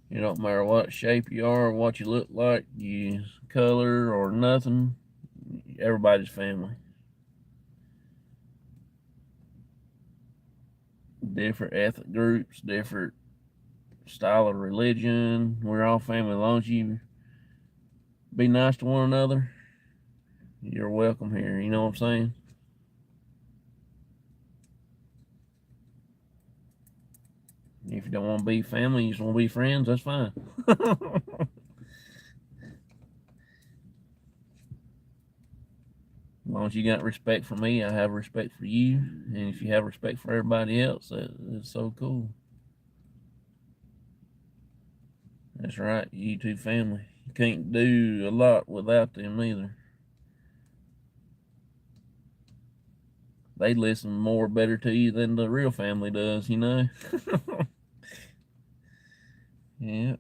It don't matter what shape you are, what you look like, you color or nothing. Everybody's family. Different ethnic groups, different style of religion. We're all family. As long as you be nice to one another, you're welcome here. You know what I'm saying? If you don't want to be family, you just want to be friends, that's fine. As long as you got respect for me, I have respect for you. And if you have respect for everybody else, it's so cool. That's right, you two family. You can't do a lot without them either. They listen more better to you than the real family does, you know? Yeah.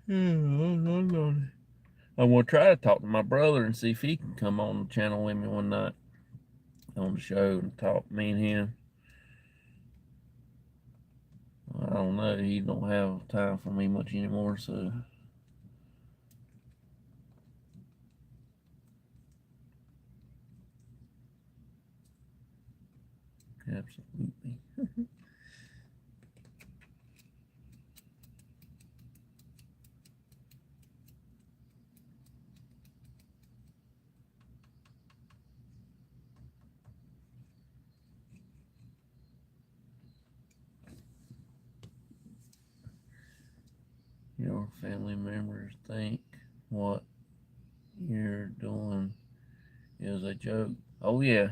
I'm gonna try to talk to my brother and see if he can come on the channel with me one night on the show and talk, me and him. I don't know, he don't have time for me much anymore, so absolutely. Your family members think what you're doing is a joke. Oh yeah,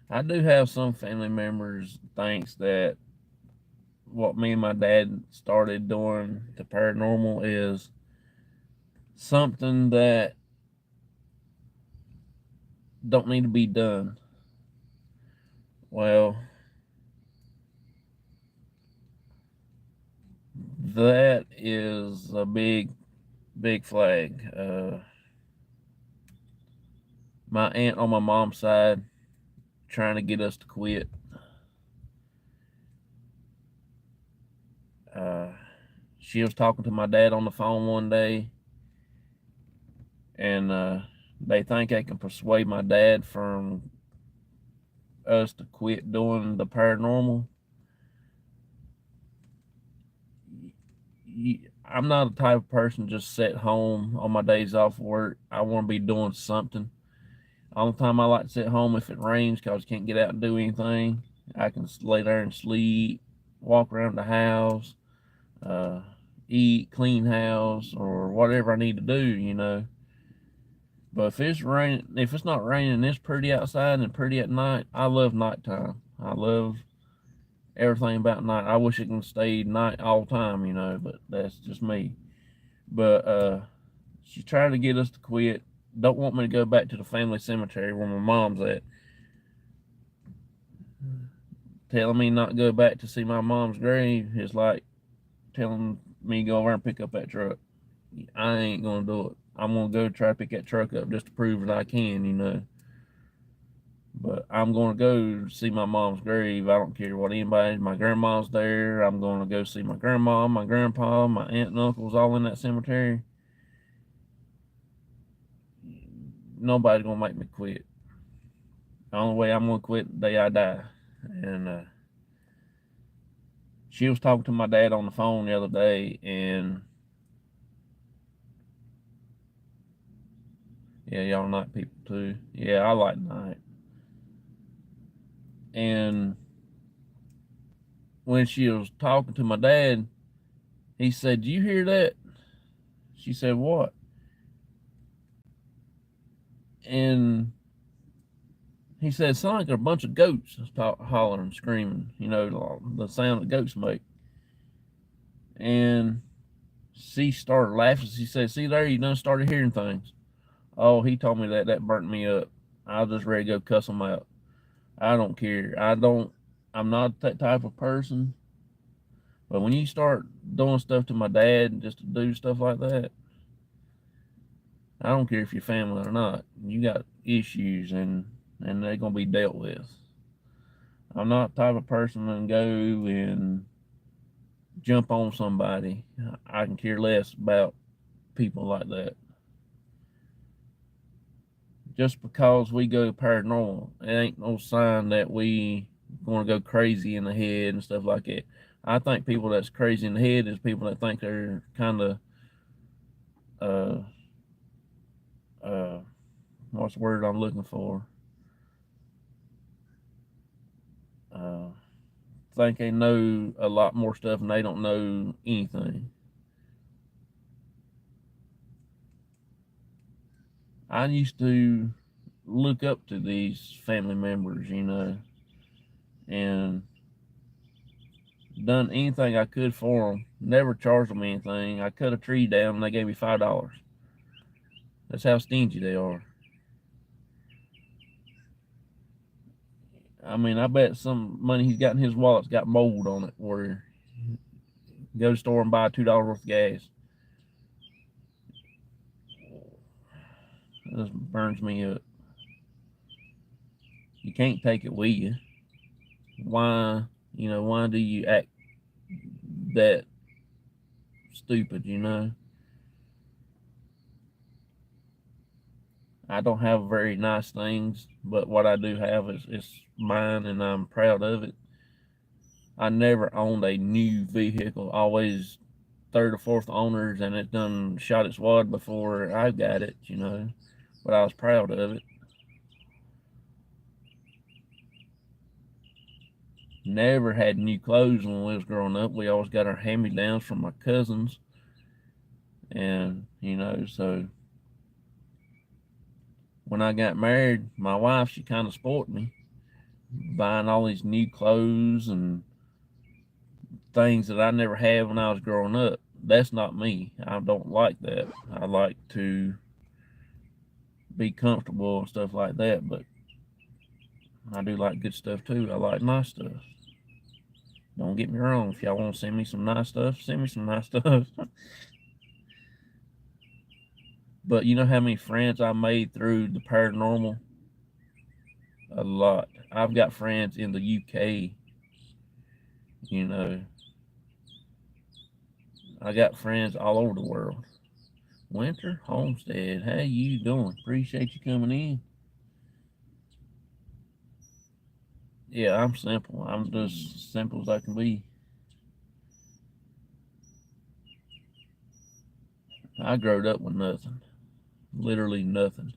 I do have some family members thinks that what me and my dad started doing the paranormal is something that don't need to be done. Well, that is a big flag. My aunt on my mom's side trying to get us to quit. Uh, she was talking to my dad on the phone one day, and they think they can persuade my dad from us to quit doing the paranormal. I'm not the type of person just sit home on my days off work. I want to be doing something. All the time I like to sit home if it rains because I can't get out and do anything. I can lay there and sleep, walk around the house, uh, eat, clean house, or whatever I need to do, you know. But if it's raining, if it's not raining, it's pretty outside and pretty at night. I love nighttime. I love everything about night. I wish it can stay night all the time, you know, but that's just me. But she's trying to get us to quit. Don't want me to go back to the family cemetery where my mom's at. Telling me not to go back to see my mom's grave is like telling me to go over and pick up that truck. I ain't gonna do it. I'm gonna go try to pick that truck up just to prove that I can, you know. But I'm gonna go see my mom's grave. I don't care what anybody. My grandma's there. I'm gonna go see my grandma, my grandpa, my aunt and uncles all in that cemetery. Nobody's gonna make me quit. The only way I'm gonna quit the day I die. And she was talking to my dad on the phone the other day, and yeah, y'all night people too. Yeah, I like night. And when she was talking to my dad, he said, "Do you hear that?" She said, "What?" And he said, "It sounds like a bunch of goats hollering, screaming, you know, the sound that goats make." And she started laughing. She said, "See there, you done started hearing things." Oh, he told me that. That burnt me up. I was just ready to go cuss him out. I don't care. I'm not that type of person. But when you start doing stuff to my dad just to do stuff like that, I don't care if you're family or not. You got issues, and they're gonna be dealt with. I'm not the type of person that go and jump on somebody. I can care less about people like that. just because we go paranormal, it ain't no sign that we going to go crazy in the head and stuff like that. I think people that's crazy in the head is people that think they're kind of, uh, what's the word I'm looking for? Uh, think they know a lot more stuff and they don't know anything. I used to look up to these family members, and done anything I could for them. Never charged them anything. I cut a tree down and they gave me $5. That's how stingy they are. I mean, I bet some money he's got in his wallet's got mold on it where you go to the store and buy $2 worth of gas. This burns me up. You can't take it with you. Why do you act that stupid, I don't have very nice things, but what I do have is mine and I'm proud of it. I never owned a new vehicle, always third or fourth owners, and it done shot its wad before I got it, but I was proud of it. Never had new clothes when we was growing up. We always got our hand-me-downs from my cousins, and so when I got married, my wife, she kind of spoiled me, buying all these new clothes and things that I never had when I was growing up. That's not me. I don't like that. I like to be comfortable and stuff like that, but I do like good stuff too. I like nice stuff. Don't get me wrong. If y'all want to send me some nice stuff, send me some nice stuff. But you know how many friends I made through the paranormal? A lot. I've got friends in the UK. I got friends all over the world. Winter Homestead, how you doing? Appreciate you coming in. Yeah, I'm simple. I'm just simple as I can be. I growed up with nothing. Literally nothing.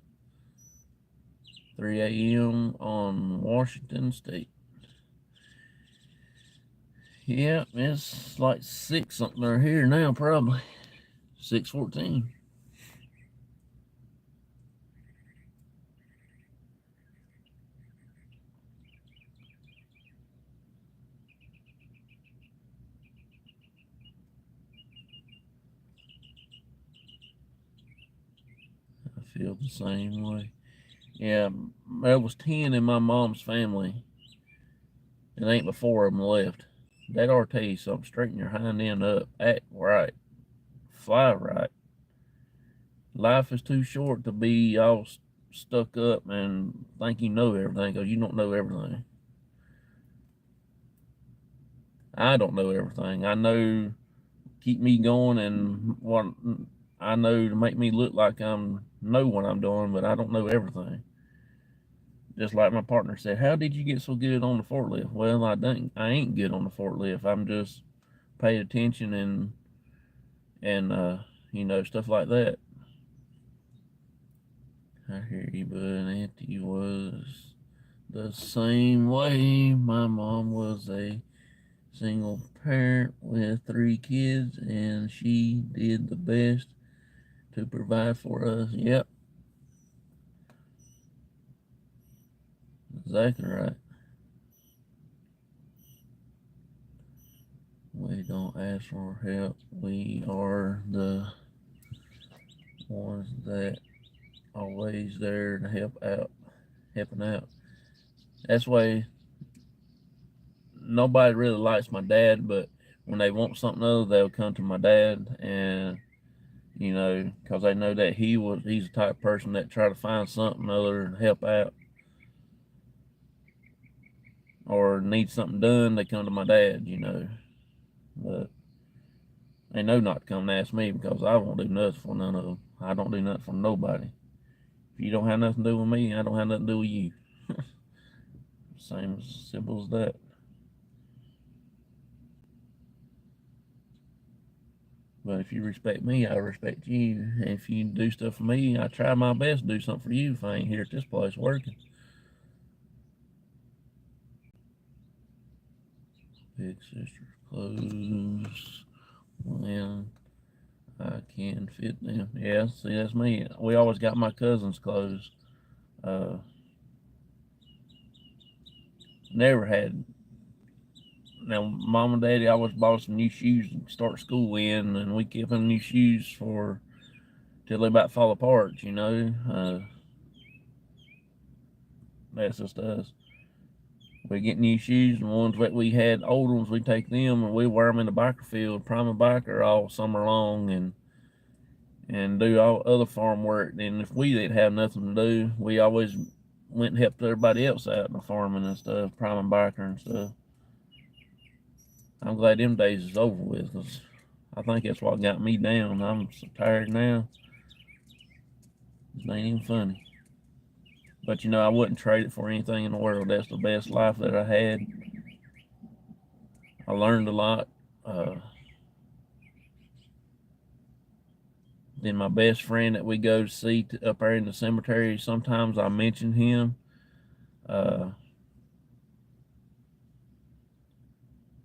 3 a.m. on Washington State. Yeah, it's like 6 something or here now, probably. 6:14. I feel the same way. Yeah, there was 10 in my mom's family. It ain't but 4 of them left. That ought to tell you something. Straighten your hind end up. Act right. Fly right. Life is too short to be all stuck up and think you know everything, because you don't know everything. I don't know everything. I know keep me going and what I know to make me look like I'm know what I'm doing, but I don't know everything. Just like my partner said, how did you get so good on the forklift? Well, I ain't good on the forklift. I'm just pay attention and stuff like that. I hear you, bud. Auntie was the same way. My mom was a single parent with 3 kids, and she did the best to provide for us. Yep, exactly right. We don't ask for help. We are the ones that always there to helping out. That's why nobody really likes my dad, but when they want something other, they'll come to my dad, and because they know that he's the type of person that try to find something other and help out, or need something done, they come to my dad, but they know not to come and ask me, because I won't do nothing for none of them. I don't do nothing for nobody. If If you don't have nothing to do with me, I don't have nothing to do with you. Same as simple as that. But if you respect me, I respect you. If you do stuff for me, I try my best to do something for you if I ain't here at this place working. Big sister's clothes. When I can fit them. Yeah, see, that's me. We always got my cousin's clothes. Never had. Now, mom and daddy always bought some new shoes to start school in, and we kept them new shoes for till they about fall apart, you know. That's just us. We get new shoes, and ones that we had old ones, we take them and we wear them in the biker field, prime a biker all summer long, and do all other farm work. And if we didn't have nothing to do, we always went and helped everybody else out in the farming and stuff, priming biker and stuff. I'm glad them days is over with, because I think that's what got me down. I'm so tired now. It ain't even funny. But you know, I wouldn't trade it for anything in the world. That's the best life that I had. I learned a lot. Then my best friend that we go to see up there in the cemetery, sometimes I mention him.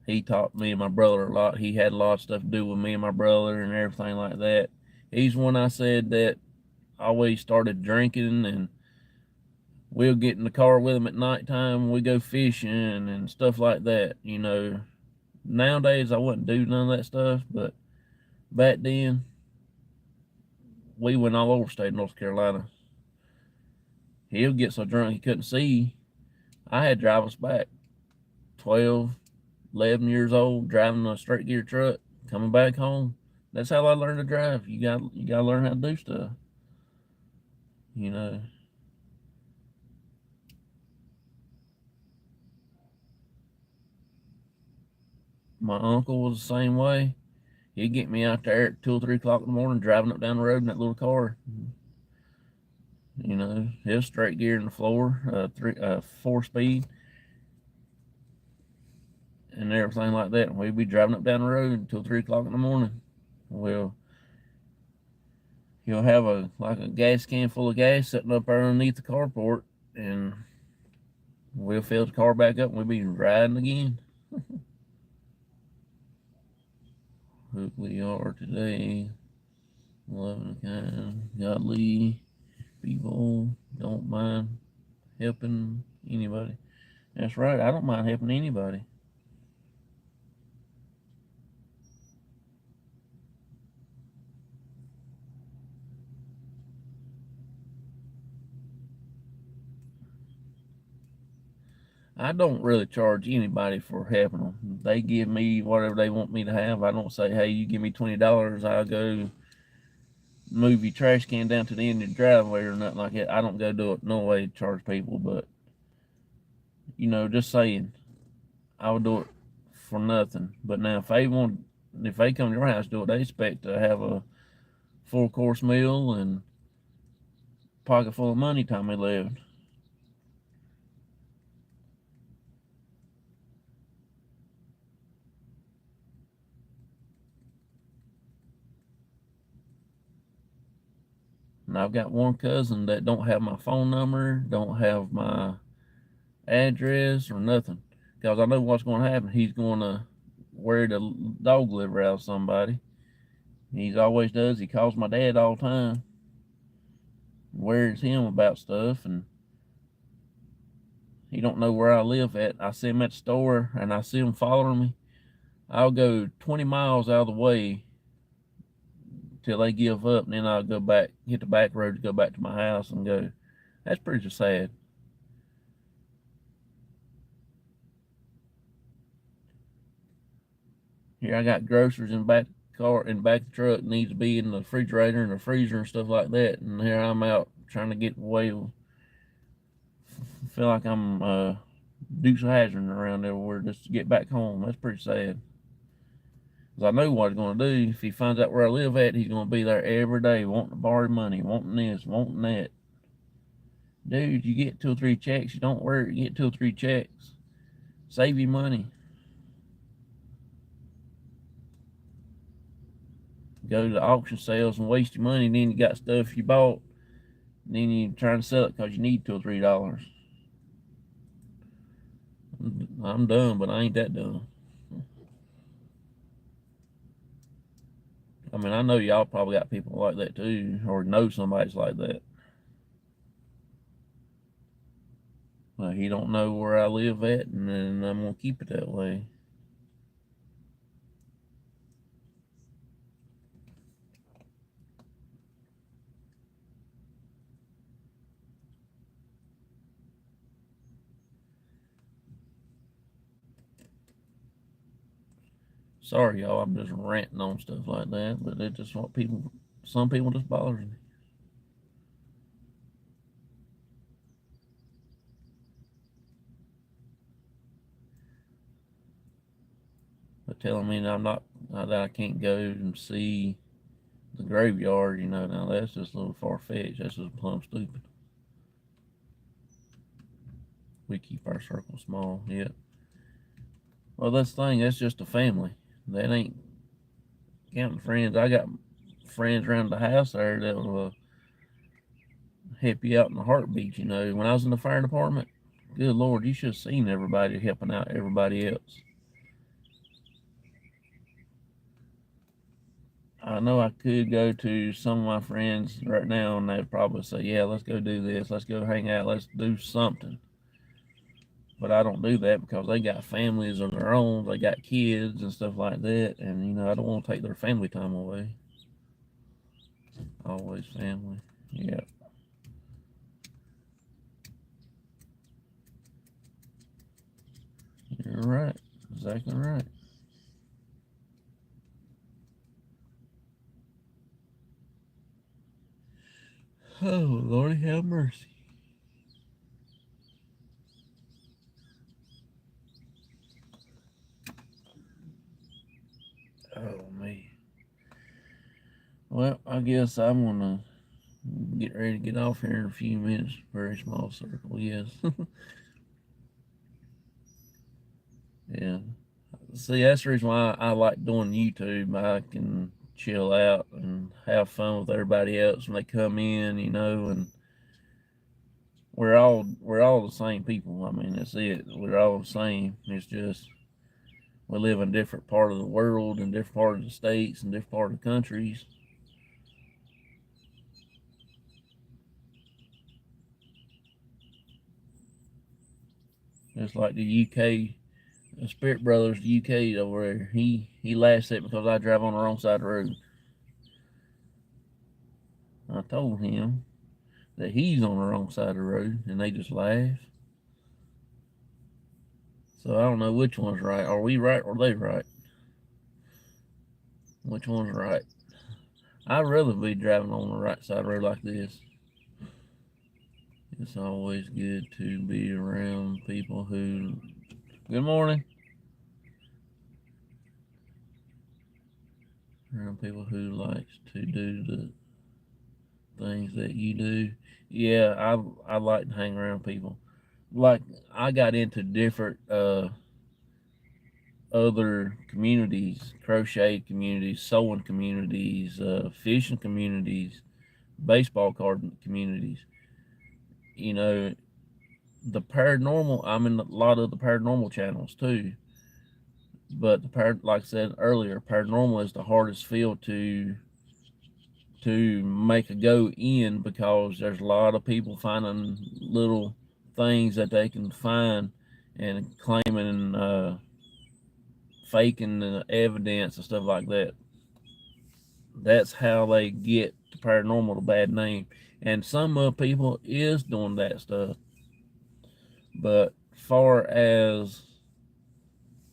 He taught me and my brother a lot. He had a lot of stuff to do with me and my brother and everything like that. He's one I said that always started drinking, and we'll get in the car with him at nighttime. We go fishing and stuff like that. You know, nowadays I wouldn't do none of that stuff, but back then we went all over state of North Carolina. He'll get so drunk he couldn't see. I had to drive us back. 12, 11 years old, driving a straight gear truck, coming back home. That's how I learned to drive. You gotta learn how to do stuff. You know. My uncle was the same way. He'd get me out there at 2 or 3 o'clock in the morning, driving up down the road in that little car. You know, it was straight gear in the floor, 4-speed, and everything like that. And we'd be driving up down the road until 3 o'clock in the morning. Well, he'll have a gas can full of gas sitting up there underneath the carport, and we'll fill the car back up and we'll be riding again. Who we are today, loving kind, godly people, don't mind helping anybody. That's right, I don't mind helping anybody. I don't really charge anybody for helping them. They give me whatever they want me to have. I don't say, hey, you give me $20, I'll go move your trash can down to the end of the driveway or nothing like that. I don't go do it no way to charge people, but, you know, just saying, I would do it for nothing. But now if they come to your house to do it, they expect to have a full course meal and pocket full of money time they left. And I've got one cousin that don't have my phone number, don't have my address or nothing, because I know what's going to happen. He's going to wear the dog liver out of somebody. He's always does. He calls my dad all the time, wears him about stuff, and he don't know where I live at. I see him at the store and I see him following me. I'll go 20 miles out of the way till they give up, and then I'll go back, hit the back road to go back to my house and go. That's pretty sad. Here I got groceries in the back car, in the back of the truck, needs to be in the refrigerator and the freezer and stuff like that, and here I'm out trying to get away. Feel like I'm Dukes of Hazzard around everywhere just to get back home. That's pretty sad. Because I know what he's going to do. If he finds out where I live at, he's going to be there every day wanting to borrow money, wanting this, wanting that. Dude, you get 2 or 3 checks. You don't work, you get 2 or 3 checks. Save you money. Go to the auction sales and waste your money, and then you got stuff you bought, and then you trying to sell it because you need $2 or $3. I'm done, but I ain't that dumb. I mean, I know y'all probably got people like that too, or know somebody's like that. He don't know where I live at, and then I'm gonna keep it that way. Sorry, y'all. I'm just ranting on stuff like that, but it's just what people. Some people just bothers me. But telling me that I'm not that I can't go and see the graveyard, now that's just a little far fetched. That's just plumb stupid. We keep our circle small, yeah. Well, that's the thing. That's just a family. That ain't counting friends. I got friends around the house there that will help you out in a heartbeat. When I was in the fire department, good Lord, you should have seen everybody helping out everybody else. I know I could go to some of my friends right now and they'd probably say, yeah, let's go do this. Let's go hang out. Let's do something. But I don't do that because they got families of their own. They got kids and stuff like that. And, I don't want to take their family time away. Always family. Yeah. You're right. Exactly right. Oh, Lord have mercy. Oh, man. Well, I guess I'm going to get ready to get off here in a few minutes. Very small circle, yes. Yeah. See, that's the reason why I like doing YouTube. I can chill out and have fun with everybody else when they come in, and we're all the same people. I mean, that's it. We're all the same. It's just we live in different part of the world and different part of the states and different part of the countries. Just like the UK, the Spirit Brothers, the UK over there. He laughs at me because I drive on the wrong side of the road. I told him that he's on the wrong side of the road, and they just laugh. So I don't know which one's right. Are we right or they right? Which one's right? I'd rather be driving on the right side of the road like this. It's always good to be around people who. Good morning. Around people who likes to do the things that you do. Yeah, I like to hang around people. Like I got into different other communities, crochet communities, sewing communities, fishing communities, baseball card communities. You know, the paranormal. I'm in a lot of the paranormal channels too. But like I said earlier, paranormal is the hardest field to make a go in because there's a lot of people finding little things that they can find and claiming faking the evidence and stuff like that. That's how they get the paranormal a bad name. And some people is doing that stuff. But far as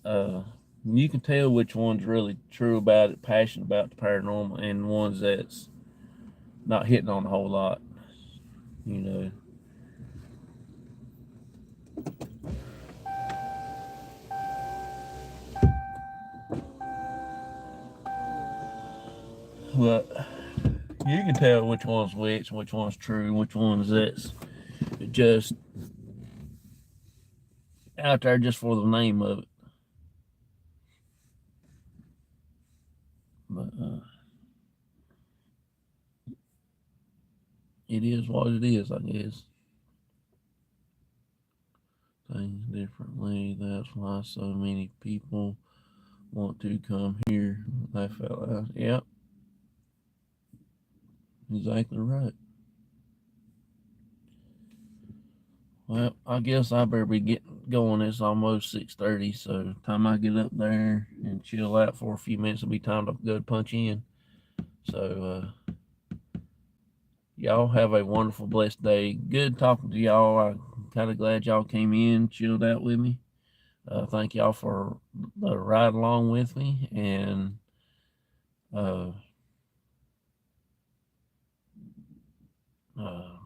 you can tell which one's really true about it, passionate about the paranormal, and ones that's not hitting on a whole lot, you know. But you can tell which one's which one's true, which one's that's just out there just for the name of it. But it is what it is, I guess. Things differently. That's why so many people want to come here. That fella. Yep. Exactly right. Well, I guess I better be getting going. It's almost 6:30, so time I get up there and chill out for a few minutes, it'll be time to go punch in. So, y'all have a wonderful, blessed day. Good talking to y'all. I'm kind of glad y'all came in, chilled out with me. Thank y'all for the ride along with me, and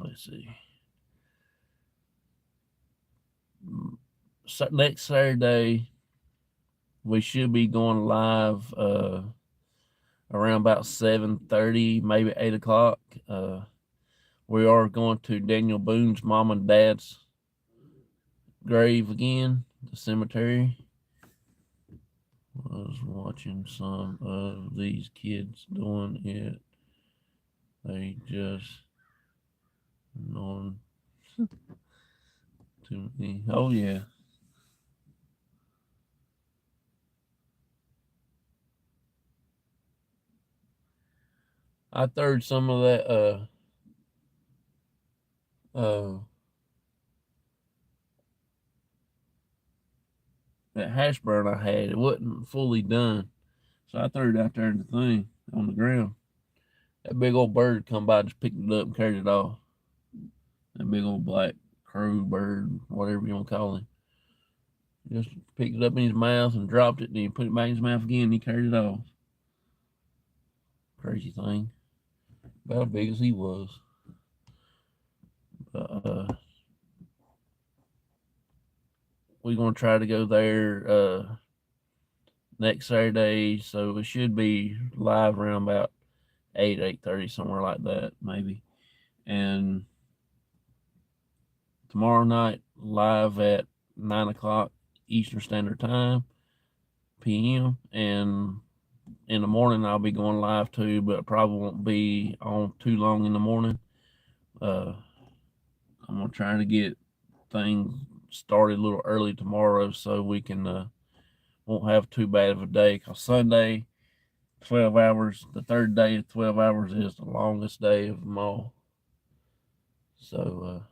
let's see. So next Saturday, we should be going live around about 7:30, maybe 8 o'clock. We are going to Daniel Boone's mom and dad's grave again, the cemetery. I was watching some of these kids doing it. They just known to me. Oh yeah. I threw some of that that hash brown I had. It wasn't fully done. So I threw it out there in the thing on the ground. That big old bird come by, just picked it up and carried it off. That big old black crow bird, whatever you want to call him. Just picked it up in his mouth and dropped it, then he put it back in his mouth again and he carried it off. Crazy thing. About as big as he was. But we're going to try to go there next Saturday, so it should be live around about 8:30, somewhere like that, maybe. And tomorrow night, live at 9 o'clock Eastern Standard Time, p.m. And in the morning, I'll be going live too, but it probably won't be on too long in the morning. I'm going to try to get things started a little early tomorrow so we can won't have too bad of a day, because Sunday 12 hours, the third day of 12 hours is the longest day of them all. So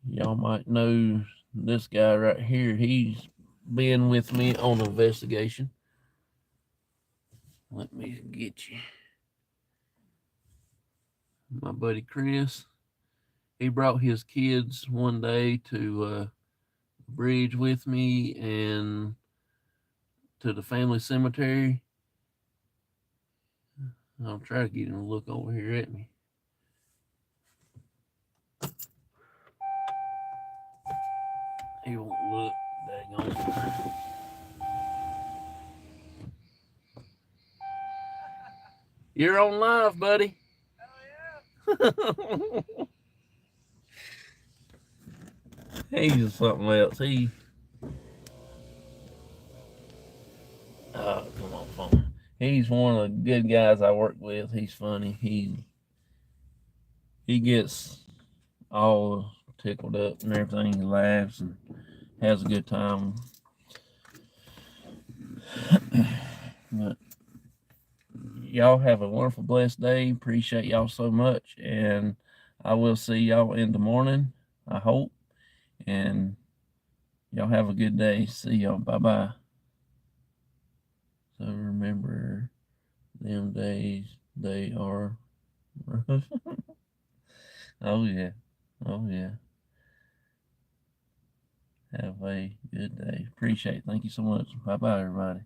y'all might know this guy right here. He's been with me on an investigation. Let me get you. My buddy Chris. He brought his kids one day to bridge with me and to the family cemetery. I'll try to get him to look over here at me. He won't look. Daggone. You're on live, buddy. Oh, yeah. He's something else. Oh, come on, phone. He's one of the good guys I work with. He's funny. He gets all tickled up and everything. He laughs and has a good time. But y'all have a wonderful, blessed day. Appreciate y'all so much. And I will see y'all in the morning, I hope. And y'all have a good day. See y'all. Bye-bye. So remember, them days, they are rough. Oh, yeah. Oh, yeah. Have a good day. Appreciate it. Thank you so much. Bye-bye, everybody.